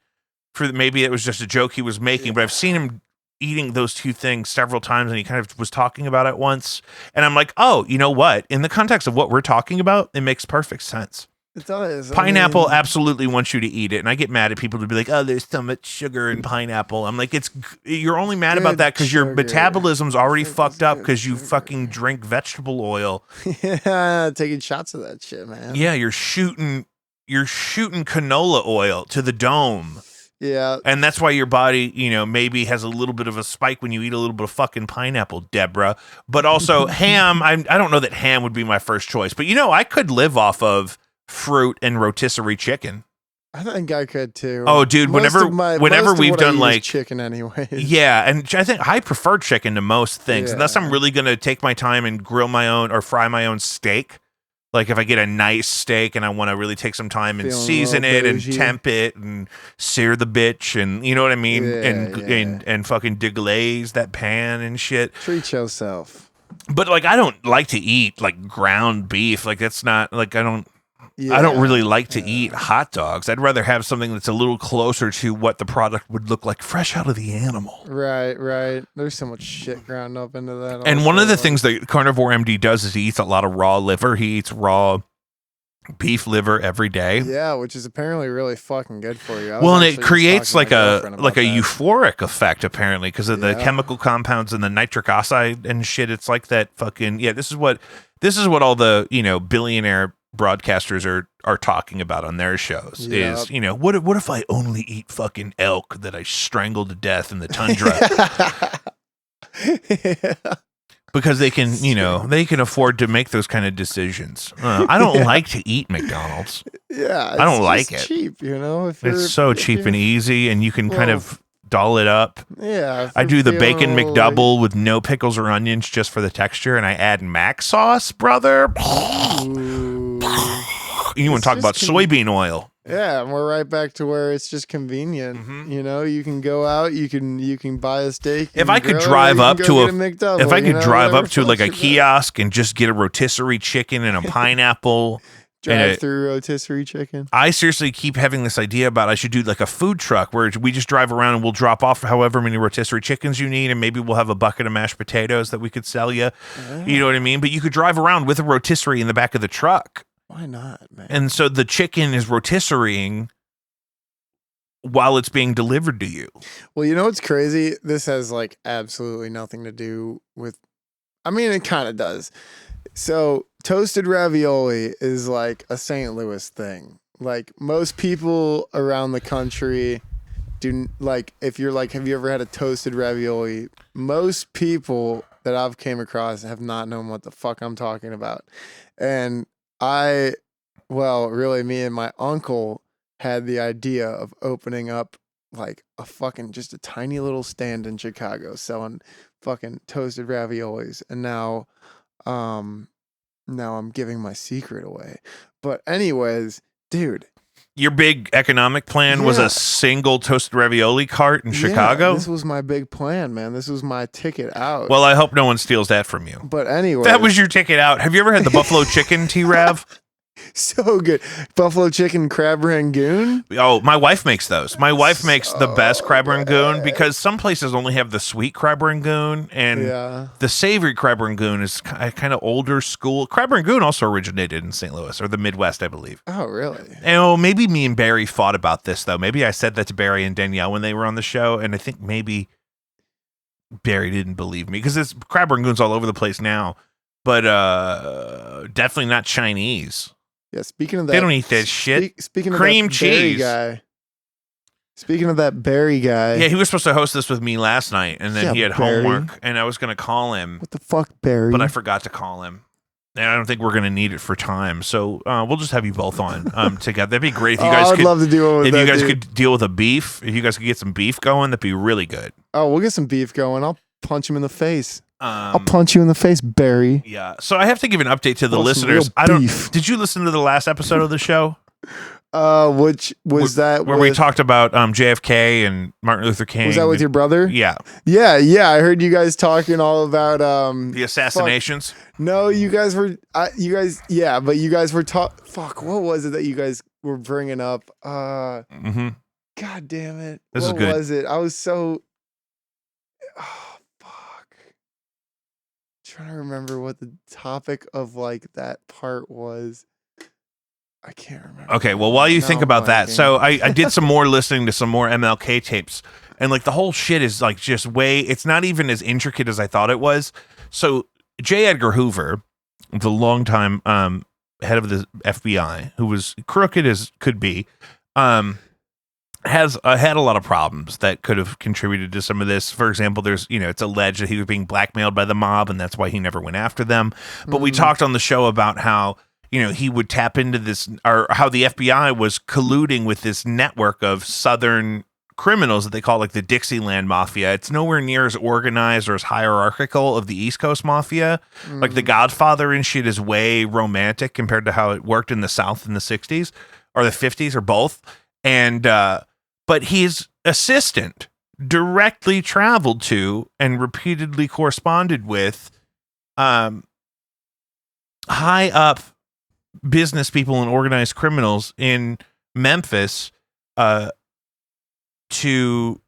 for, maybe it was just a joke he was making, but I've seen him eating those two things several times, and he kind of was talking about it once, and I'm like, oh, you know what? In the context of what we're talking about, it makes perfect sense. It does. Pineapple absolutely wants you to eat it, and I get mad at people to be like, oh, there's so much sugar in pineapple. I'm like, you're only mad about that because your metabolism's already fucked up because you fucking drink vegetable oil. Yeah, taking shots of that shit, man. Yeah, you're shooting canola oil to the dome. Yeah. And that's why your body, maybe has a little bit of a spike when you eat a little bit of fucking pineapple, Deborah. But also ham. I don't know that ham would be my first choice. But, I could live off of fruit and rotisserie chicken. I think I could too. Oh, dude, whenever we've done like chicken anyway. Yeah, and I think I prefer chicken to most things, unless I'm really going to take my time and grill my own or fry my own steak. Like if I get a nice steak and I want to really take some time and season it and temp it and sear the bitch and you know what I mean? And fucking deglaze that pan and shit. Treat yourself. But like I don't like to eat like ground beef. Like that's not like I don't really like to eat hot dogs. I'd rather have something that's a little closer to what the product would look like fresh out of the animal. Right. There's so much shit ground up into that. And one of the things that Carnivore MD does is he eats a lot of raw liver. He eats raw beef liver every day. Yeah, which is apparently really fucking good for you. Well, and it creates like a euphoric effect apparently because of the chemical compounds and the nitric oxide and shit. It's like that fucking This is what all the billionaire broadcasters are talking about on their shows is what if I only eat fucking elk that I strangled to death in the tundra because they can they can afford to make those kind of decisions. I don't like to eat McDonald's. I don't like it. Cheap, it's so cheap and easy, and you can kind of doll it up. Yeah, I do the bacon McDouble with no pickles or onions just for the texture, and I add mac sauce, brother. You want to talk about soybean oil? Yeah, and we're right back to where it's just convenient. Mm-hmm. You can go out, you can buy a steak. If I could drive up to like a kiosk and just get a rotisserie chicken and a pineapple. Drive-through rotisserie chicken. I seriously keep having this idea about I should do like a food truck where we just drive around and we'll drop off however many rotisserie chickens you need, and maybe we'll have a bucket of mashed potatoes that we could sell you. You know what I mean? But you could drive around with a rotisserie in the back of the truck. Why not, man? And so the chicken is rotisserieing while it's being delivered to you. Well, you know what's crazy? This has like absolutely nothing to do with. I mean, it kind of does. So toasted ravioli is like a St. Louis thing. Like most people around the country do like, if you're like, have you ever had a toasted ravioli? Most people that I've came across have not known what the fuck I'm talking about. And really me and my uncle had the idea of opening up like just a tiny little stand in Chicago selling fucking toasted raviolis. And now I'm giving my secret away. But anyways, dude. Your big economic plan was a single toasted ravioli cart in Chicago? This was my big plan, man. This was my ticket out. Well, I hope no one steals that from you. But anyway. That was your ticket out. Have you ever had the buffalo chicken, T-Rav? So good. Buffalo chicken crab rangoon. Oh, my wife makes those. My wife makes the best crab rangoon because some places only have the sweet crab rangoon, and the savory crab rangoon is kind of older school. Crab rangoon also originated in St. Louis or the Midwest, I believe. Oh, really? And maybe me and Barry fought about this though. Maybe I said that to Barry and Danielle when they were on the show, and I think maybe Barry didn't believe me because this crab rangoon's all over the place now, but definitely not Chinese. Yeah, speaking of that, they don't eat that shit. Speaking of cream that cheese guy. Speaking of that Barry guy. Yeah, he was supposed to host this with me last night, and then he had Barry. homework, and I was going to call him. What the fuck, Barry? But I forgot to call him. And I don't think we're going to need it for time. So we'll just have you both on together. That'd be great if you guys I'd love to do it with if that, you guys dude. could deal with a beef. If you guys could get some beef going, that'd be really good. Oh, we'll get some beef going. I'll punch him in the face. I'll punch you in the face, Barry. Yeah. So I have to give an update to the listeners. Did you listen to the last episode of the show? Which was where we talked about JFK and Martin Luther King. Was that with your brother? Yeah. Yeah. I heard you guys talking all about the assassinations. No, you guys were but you guys were fuck, what was it that you guys were bringing up? God damn it. What was it? I was so trying to remember what the topic of like that part was. I can't remember. Okay, well, while you think about that, so I did some more listening to some more MLK tapes, and like the whole shit is like just it's not even as intricate as I thought it was. So J. Edgar Hoover, the longtime head of the FBI, who was crooked as could be, had a lot of problems that could have contributed to some of this. For example, there's, it's alleged that he was being blackmailed by the mob, and that's why he never went after them. But we talked on the show about how, he would tap into this, or how the FBI was colluding with this network of Southern criminals that they call like the Dixieland Mafia. It's nowhere near as organized or as hierarchical of the East Coast Mafia. Like the Godfather and shit is way romantic compared to how it worked in the South in the 60s or the 50s or both. And, but his assistant directly traveled to and repeatedly corresponded with high up business people and organized criminals in Memphis to,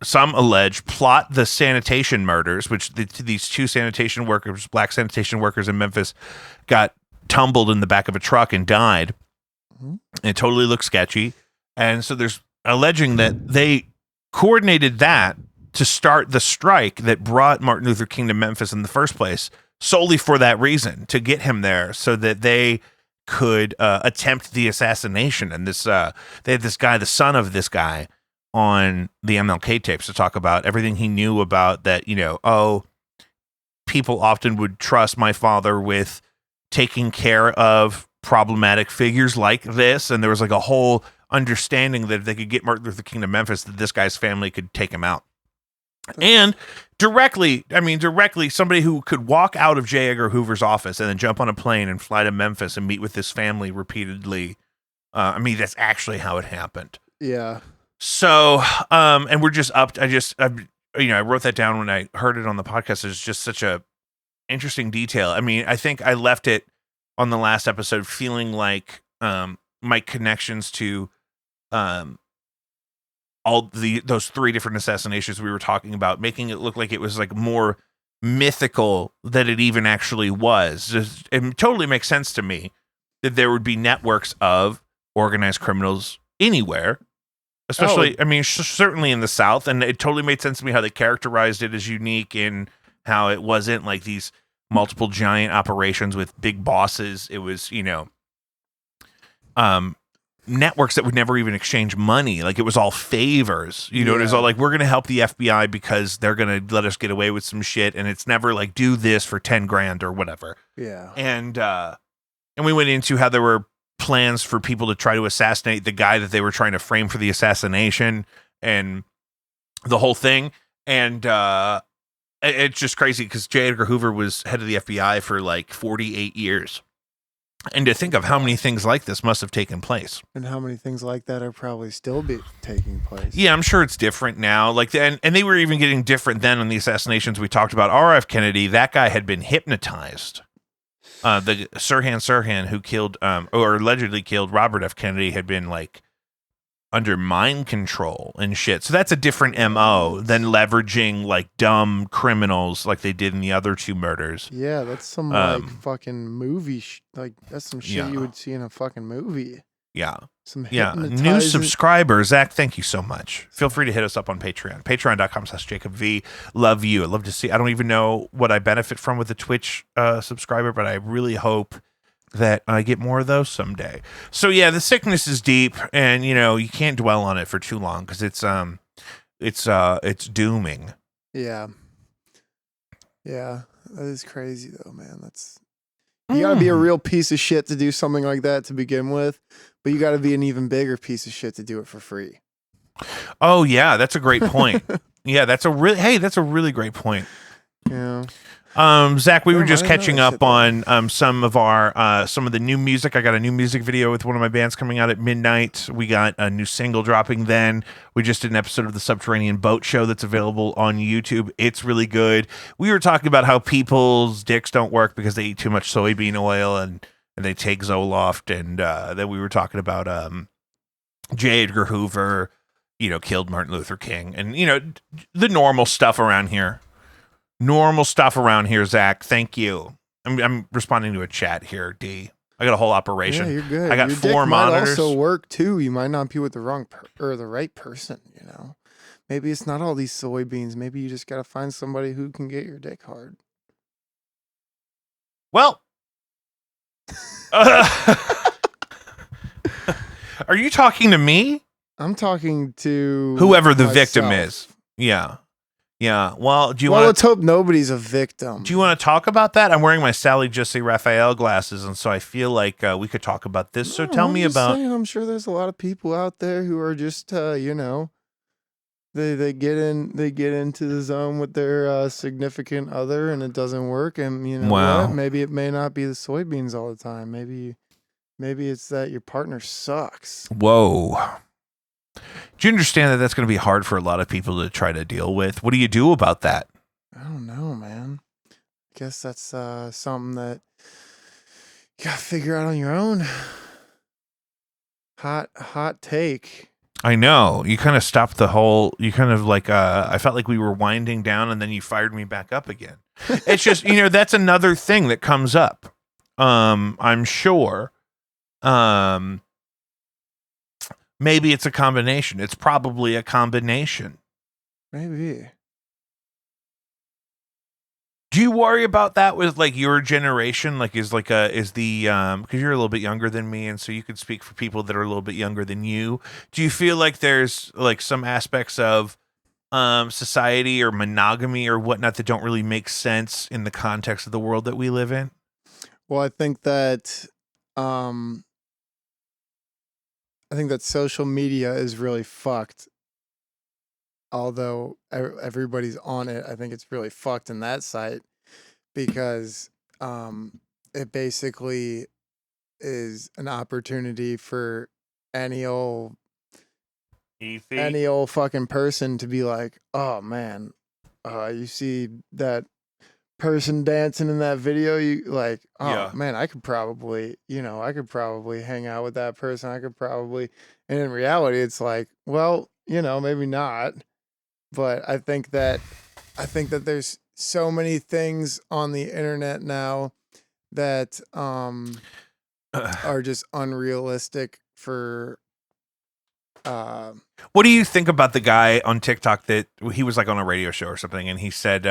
some allege, plot the sanitation murders, which these two sanitation workers, black sanitation workers in Memphis, got tumbled in the back of a truck and died. It totally looks sketchy. And so there's alleging that they coordinated that to start the strike that brought Martin Luther King to Memphis in the first place, solely for that reason, to get him there so that they could attempt the assassination. And this they had this guy, the son of this guy, on the MLK tapes to talk about everything he knew about that, people often would trust my father with taking care of problematic figures like this. And there was like a whole understanding that if they could get Martin Luther King to Memphis, that this guy's family could take him out. And directly, somebody who could walk out of J. Edgar Hoover's office and then jump on a plane and fly to Memphis and meet with this family repeatedly. That's actually how it happened. Yeah. So, and we're just up. I wrote that down when I heard it on the podcast. It's just such a interesting detail. I think I left it on the last episode feeling like my connections to all those three different assassinations we were talking about, making it look like it was like more mythical than it even actually was. It totally makes sense to me that there would be networks of organized criminals anywhere, especially, certainly in the South. And it totally made sense to me how they characterized it as unique in how it wasn't like these multiple giant operations with big bosses. It was, networks that would never even exchange money. Like it was all favors, it was all like, we're going to help the FBI because they're going to let us get away with some shit. And it's never like, do this for 10 grand or whatever. Yeah. And we went into how there were plans for people to try to assassinate the guy that they were trying to frame for the assassination and the whole thing. And, it's just crazy because J. Edgar Hoover was head of the FBI for like 48 years. And to think of how many things like this must have taken place. And how many things like that are probably still taking place. Yeah, I'm sure it's different now. Like, and they were even getting different then on the assassinations we talked about. R.F. Kennedy, that guy had been hypnotized. The Sirhan who killed, or allegedly killed Robert F. Kennedy, had been like under mind control and shit. So that's a different MO than leveraging like dumb criminals like they did in the other two murders. Yeah, that's some like fucking movie. That's some shit you would see in a fucking movie. Yeah. Some new subscriber. Zach, thank you so much. Feel free to hit us up on Patreon. Patreon.com/JacobV. Love you. I'd love to see. I don't even know what I benefit from with the Twitch subscriber, but I really hope that I get more of those someday. So yeah, the sickness is deep, and you can't dwell on it for too long because it's dooming. Yeah. Yeah. That is crazy though, man. You gotta be a real piece of shit to do something like that to begin with, but you gotta be an even bigger piece of shit to do it for free. Oh yeah, that's a great point. Yeah, that's a really great point. Yeah. Zach, we were just catching up on some of the new music. I got a new music video with one of my bands coming out at midnight. We got a new single dropping then. We just did an episode of the Subterranean Boat Show that's available on YouTube. It's really good. We were talking about how people's dicks don't work because they eat too much soybean oil and they take Zoloft, and then we were talking about J. Edgar Hoover, killed Martin Luther King, and the normal stuff around here. Zach. Thank you. I'm responding to a chat here, D. I got a whole operation. Yeah, you're good. I got Your 4 monitors. Might also work too. You might not be with the wrong or the right person. Maybe it's not all these soybeans. Maybe you just gotta find somebody who can get your dick hard. Well, are you talking to me? I'm talking to whoever the victim myself. is. Yeah. Yeah. Well, do you Well, want let's hope nobody's a victim. do you want to talk about that? I'm wearing my Sally Jesse Raphael glasses, and so I feel like we could talk about this. So No, tell I'm me just about. saying, I'm sure there's a lot of people out there who are just, they get into the zone with their significant other, and it doesn't work. And you know what? Wow. Maybe it may not be the soybeans all the time. Maybe it's that your partner sucks. Whoa. Do you understand that that's going to be hard for a lot of people to try to deal with? What do you do about that? I don't know, man. I guess that's something that you gotta figure out on your own. Hot take. I know. You kind of stopped the whole, you kind of like, I felt like we were winding down and then you fired me back up again. It's just, that's another thing that comes up. I'm sure. Maybe it's a combination. It's probably a combination. Maybe. Do you worry about that with like your generation? Like is the because you're a little bit younger than me, and so you could speak for people that are a little bit younger than you. Do you feel like there's like some aspects of society or monogamy or whatnot that don't really make sense in the context of the world that we live in? Well, I think that social media is really fucked. Although everybody's on it, I think it's really fucked in that site because it basically is an opportunity for any old fucking person to be like, oh man, you see that person dancing in that video, you like, oh Yeah. man, I could probably hang out with that person. And in reality, it's like, well, maybe not. But I think that there's so many things on the internet now that are just unrealistic for What do you think about the guy on TikTok that he was like on a radio show or something, and he said,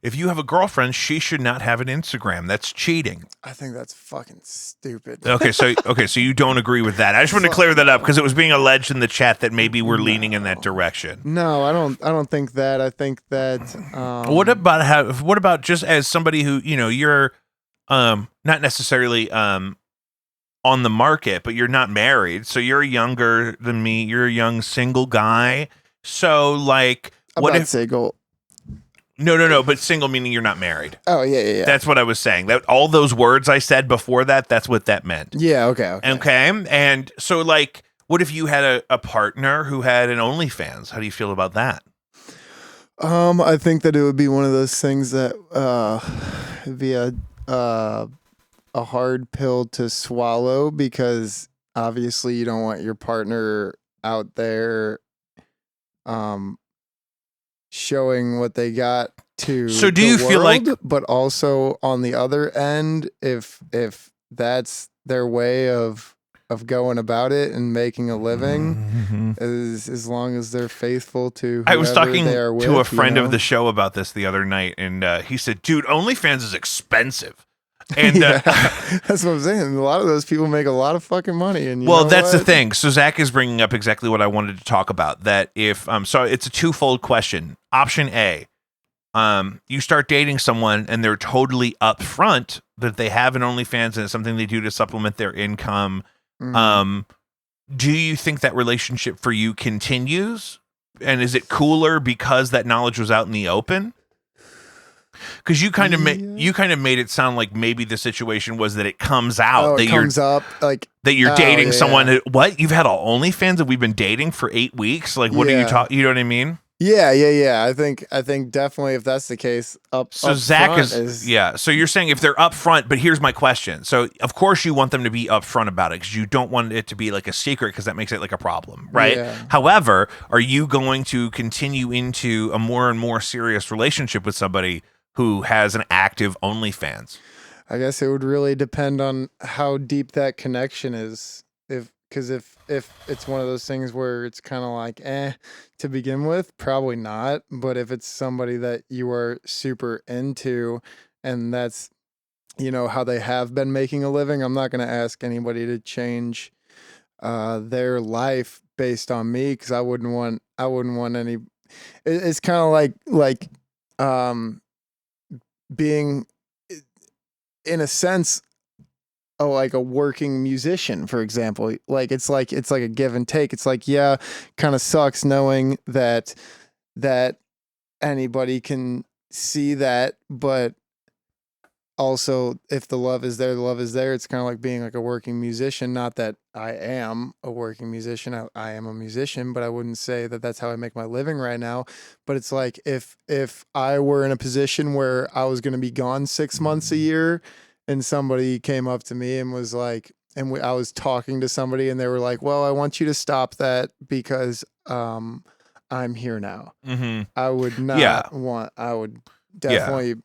if you have a girlfriend, she should not have an Instagram. That's cheating. I think that's fucking stupid. Okay, so you don't agree with that. I just want to clear that up because it was being alleged in the chat that maybe we're leaning in that direction. No, I don't think that. I think that what about just as somebody who, you're not necessarily on the market, but you're not married, so you're younger than me. You're a young single guy. So like, what if single? No, but single meaning you're not married. Oh yeah. That's what I was saying. That all those words I said before that's what that meant. Yeah. Okay. And so like, what if you had a partner who had an OnlyFans? How do you feel about that? I think that it would be one of those things that it'd be a hard pill to swallow because obviously you don't want your partner out there showing what they got to so do you feel like, but also on the other end, if that's their way of going about it and making a living, as long as they're faithful to whoever I was talking they are with, to a friend of the show about this the other night, and he said, dude, OnlyFans is expensive. And that's what I'm saying. A lot of those people make a lot of fucking money. And that's the thing. So Zach is bringing up exactly what I wanted to talk about. That if so it's a twofold question. Option A, you start dating someone and they're totally upfront that they have an OnlyFans and it's something they do to supplement their income. Do you think that relationship for you continues? And is it cooler because that knowledge was out in the open? Because you kind of made it sound like maybe the situation was that it comes out that you're dating someone. What, you've had an OnlyFans and we've been dating for 8 weeks? Like, what are you talking? You know what I mean? Yeah. I think definitely if that's the case, so Zach is So you're saying if they're upfront, but here's my question. So of course you want them to be upfront about it because you don't want it to be like a secret because that makes it like a problem, right? Yeah. However, are you going to continue into a more and more serious relationship with somebody who has an active OnlyFans? I guess it would really depend on how deep that connection is. Because if it's one of those things where it's kind of like, to begin with, probably not. But if it's somebody that you are super into and that's, how they have been making a living, I'm not going to ask anybody to change their life based on me, because I wouldn't want any. It's kind of like um being, in a sense, like a working musician, for example. Like it's like a give and take. It's like, yeah, kind of sucks knowing that anybody can see that, but also, if the love is there, the love is there. It's kind of like being like a working musician. Not that I am a working musician. I am a musician, but I wouldn't say that that's how I make my living right now. But it's like, if I were in a position where I was going to be gone 6 months a year, and somebody came up to me and was like, I was talking to somebody, and they were like, "Well, I want you to stop that because I'm here now." Mm-hmm. I would Yeah. not want. I would Yeah. definitely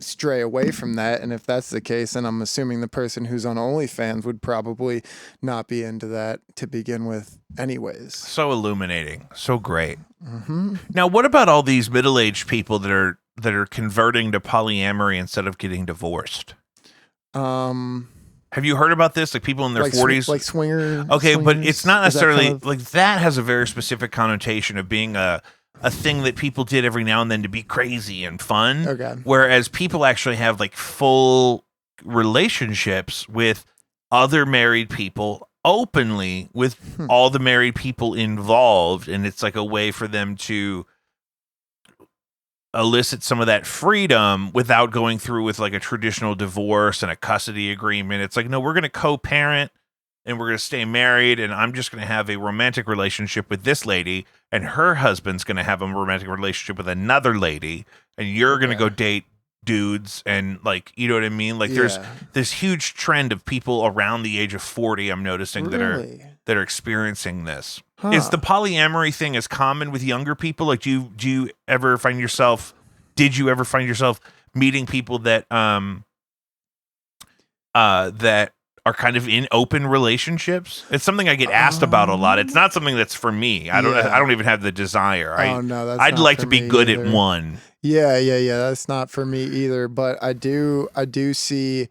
stray away from that. And if that's the case, then I'm assuming the person who's on OnlyFans would probably not be into that to begin with, anyways. So illuminating. So great. Mm-hmm. Now, what about all these middle-aged people that are converting to polyamory instead of getting divorced? Have you heard about this? Like people in their 40s? Like swinger. Okay, but swingers? it's not Is that necessarily kind of- like that has a very specific connotation of being a thing that people did every now and then to be crazy and fun. Okay. Whereas people actually have like full relationships with other married people openly with all the married people involved, and it's like a way for them to elicit some of that freedom without going through with like a traditional divorce and a custody agreement. It's like, no, we're going to co-parent and we're going to stay married, and I'm just going to have a romantic relationship with this lady, and her husband's going to have a romantic relationship with another lady, and you're going to go date dudes, and like, you know what I mean? Like there's this huge trend of people around the age of 40, I'm noticing, Really? that are experiencing this. Huh. Is the polyamory thing as common with younger people? Like do you ever find yourself meeting people that that are kind of in open relationships? It's something I get asked about a lot. It's not something that's for me. I don't even have the desire. No, that's I'd not like for to be me good either. at one. Yeah. That's not for me either. But I do see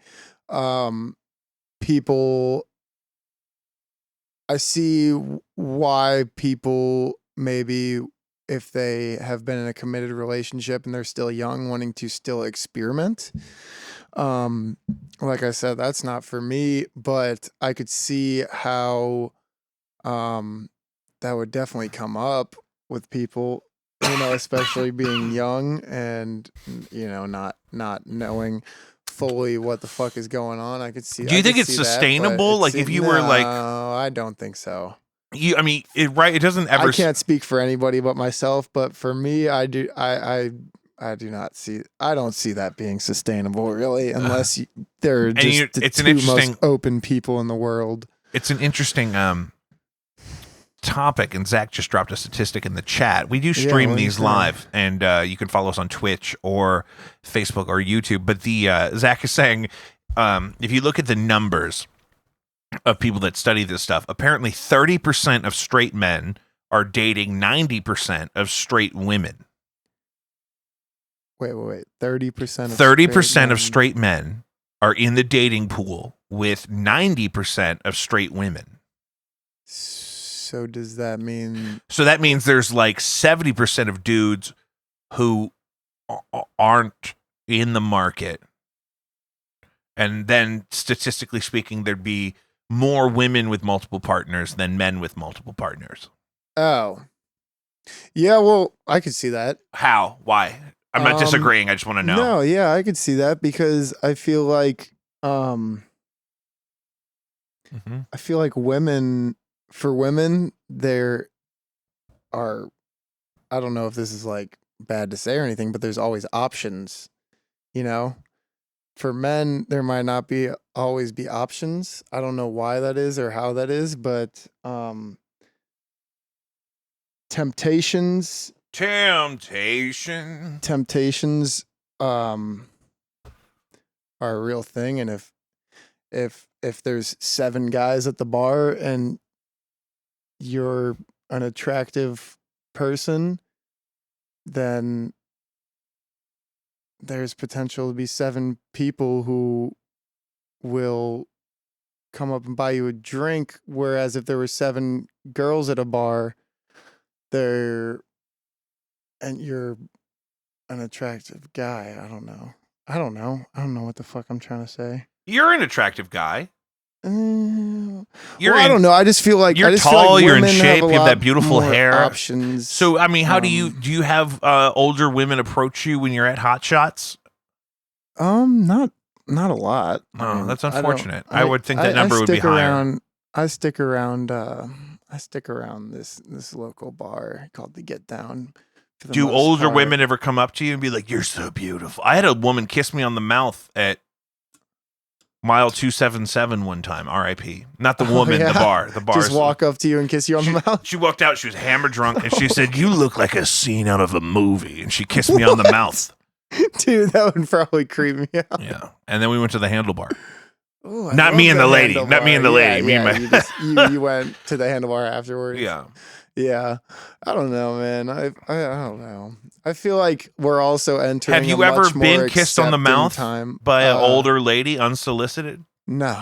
people. I see why people, maybe if they have been in a committed relationship and they're still young, wanting to still experiment. Like I said, that's not for me, but I could see how that would definitely come up with people, especially being young and not knowing fully what the fuck is going on. I could see. Do you think it's sustainable? Like if you were like, no, I don't think so. I mean, it doesn't ever. I can't speak for anybody but myself, but for me, I do. I do not see. I don't see that being sustainable, really, unless they're just the two most open people in the world. It's an interesting topic, and Zach just dropped a statistic in the chat. We do stream these live, and you can follow us on Twitch or Facebook or YouTube. But the Zach is saying, if you look at the numbers of people that study this stuff, apparently 30% of straight men are dating 90% of straight women. Wait. 30%. 30% of straight men are in the dating pool with 90% of straight women. So does that mean? So that means there's like 70% of dudes who aren't in the market. And then statistically speaking, there'd be more women with multiple partners than men with multiple partners. Oh. Yeah, well, I could see that. How? Why? I'm not disagreeing. I just want to know. No, yeah, I could see that because I feel like women, for women, there are, I don't know if this is like bad to say or anything, but there's always options, For men, there might not always be options. I don't know why that is or how that is, but temptations are a real thing. And if there's 7 guys at the bar and you're an attractive person, then there's potential to be 7 people who will come up and buy you a drink. Whereas if there were 7 girls at a bar, and you're an attractive guy. I don't know. I don't know what the fuck I'm trying to say. You're an attractive guy. Well, I don't know. I just feel like you're tall. You're in shape. You have that beautiful hair. Options. So, I mean, how do you have older women approach you when you're at Hot Shots? Not a lot. Oh, that's unfortunate. I would think that number would be higher. I stick around this local bar called the Get Down. Do older women ever come up to you and be like, "You're so beautiful"? I had a woman kiss me on the mouth at Mile 277 one time. R.I.P. Not the woman, the bar. The bar. Just walk up to you and kiss you on the mouth. She walked out. She was hammer drunk, and she said, "You look like a scene out of a movie." And she kissed me on the mouth. Dude, that would probably creep me out. Yeah. And then we went to the handlebar. Ooh, Not me and the lady. Not me and the lady. You went to the handlebar afterwards. Yeah. Yeah. I don't know, man. I don't know. I feel like we're also entering. Have you ever been kissed on the mouth by an older lady unsolicited? No,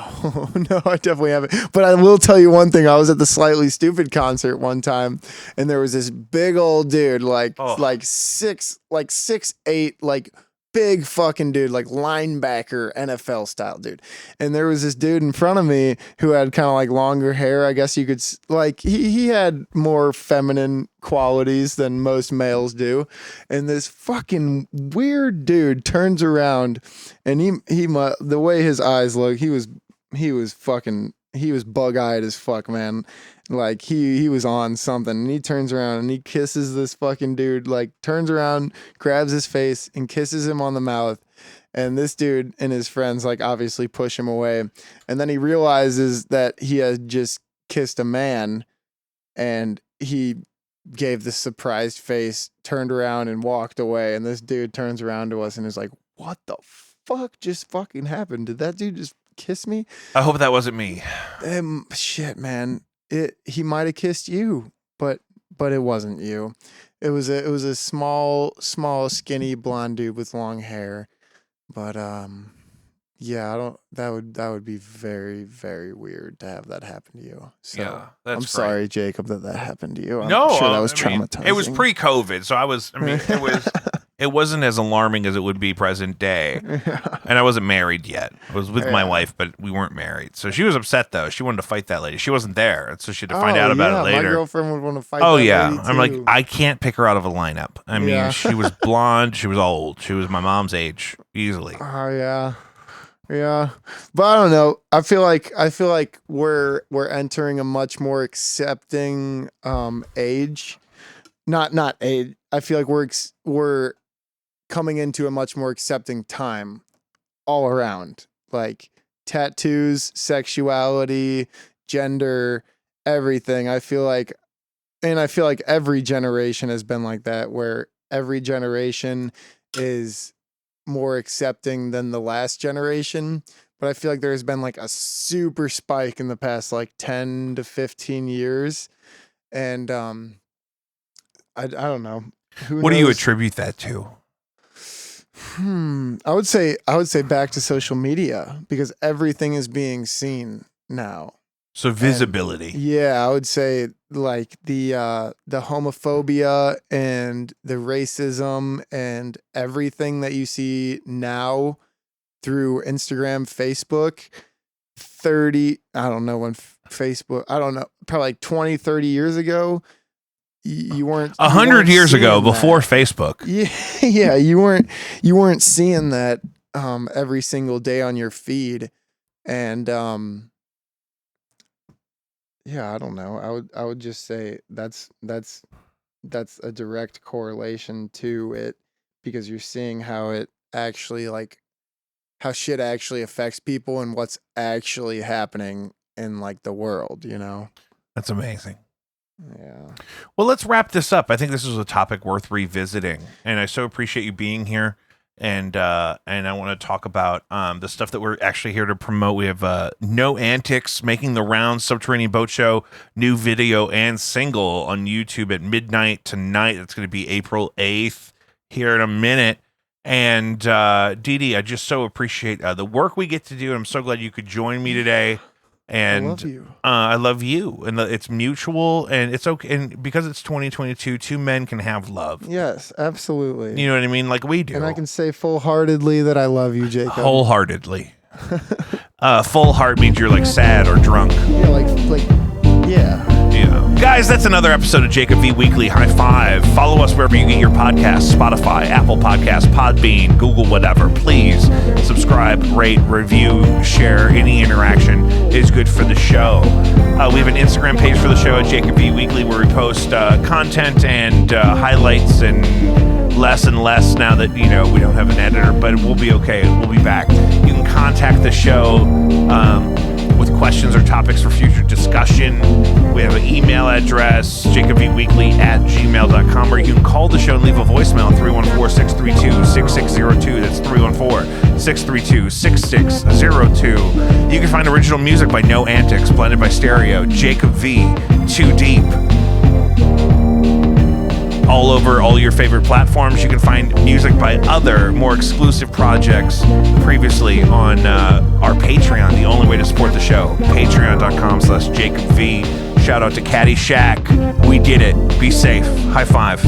I definitely haven't. But I will tell you one thing. I was at the Slightly Stupid concert one time, and there was this big old dude, like 6'8", like big fucking dude, like linebacker, NFL style dude. And there was this dude in front of me who had kind of like longer hair. I guess you could like he had more feminine qualities than most males do. And this fucking weird dude turns around, and he the way his eyes look, he was bug-eyed as fuck, man. Like he was on something, and he turns around and he kisses this fucking dude, like turns around, grabs his face and kisses him on the mouth. And this dude and his friends like obviously push him away. And then he realizes that he had just kissed a man, and he gave this surprised face, turned around and walked away. And this dude turns around to us and is like, "What the fuck just fucking happened? Did that dude just kiss me?" I hope that wasn't me. Shit, man. He might have kissed you, but it wasn't you. It was a small, skinny blonde dude with long hair. But yeah, that would be very, very weird to have that happen to you. So yeah, that's I'm sorry, Jacob, that happened to you. I'm no, sure that was traumatizing. It was pre-COVID, so it wasn't as alarming as it would be present day. And I wasn't married yet. I was with my wife, but we weren't married. So she was upset, though. She wanted to fight that lady. She wasn't there, and so she had to find out about it later. My girlfriend would want to fight that lady, I'm like, too. I can't pick her out of a lineup. I mean, she was blonde. She was old. She was my mom's age, easily. Oh, yeah. Yeah. But I don't know. I feel like we're entering a much more accepting age. Not age. I feel like we're coming into a much more accepting time all around, like tattoos, sexuality, gender, everything. I feel like every generation has been like that, where every generation is more accepting than the last generation. But I feel like there's been like a super spike in the past like 10 to 15 years. And I don't know. What do you attribute that to? I would say back to social media, because everything is being seen now. So visibility. And yeah, I would say like the homophobia and the racism and everything that you see now through Instagram, Facebook, I don't know when Facebook, I don't know, probably like 20, 30 years ago, you weren't 100 years ago that. Before Facebook. Yeah, you weren't seeing that every single day on your feed. And yeah, I don't know. I would just say that's a direct correlation to it, because you're seeing how it actually, like, how shit actually affects people and what's actually happening in like the world, you know? That's amazing. Yeah. Well, let's wrap this up. I think this is a topic worth revisiting, and I so appreciate you being here. And I want to talk about the stuff that we're actually here to promote. We have No Antics making the rounds, Subterranean Boat Show, new video and single on YouTube at midnight tonight. That's going to be April 8th here in a minute. And Dee Dee, I just so appreciate the work we get to do. And I'm so glad you could join me today. And I love you. I love you, and it's mutual, and it's okay. And because it's 2022, two men can have love. Yes, absolutely. You know what I mean? Like we do. And I can say full-heartedly that I love you, Jacob. Wholeheartedly. Full heart means you're like sad or drunk. Yeah, yeah. Yeah. Guys, that's another episode of Jacob V Weekly. High five. Follow us wherever you get your podcasts, Spotify, Apple Podcasts, Podbean, Google, whatever. Please subscribe, rate, review, share. Any interaction is good for the show. We have an Instagram page for the show at Jacob V Weekly where we post content and highlights and less now that, we don't have an editor, but we'll be okay. We'll be back. You can contact the show with questions or topics for future discussion. We have an email address, jacobvweekly@gmail.com, or you can call the show and leave a voicemail at 314-632-6602. That's 314-632-6602. You can find original music by No Antics, blended by Stereo, Jacob V, Too Deep, all over all your favorite platforms. You can find music by other, more exclusive projects previously on our Patreon, the only way to support the show, patreon.com/JacobV. Shout out to Caddyshack. We did it. Be safe. High five.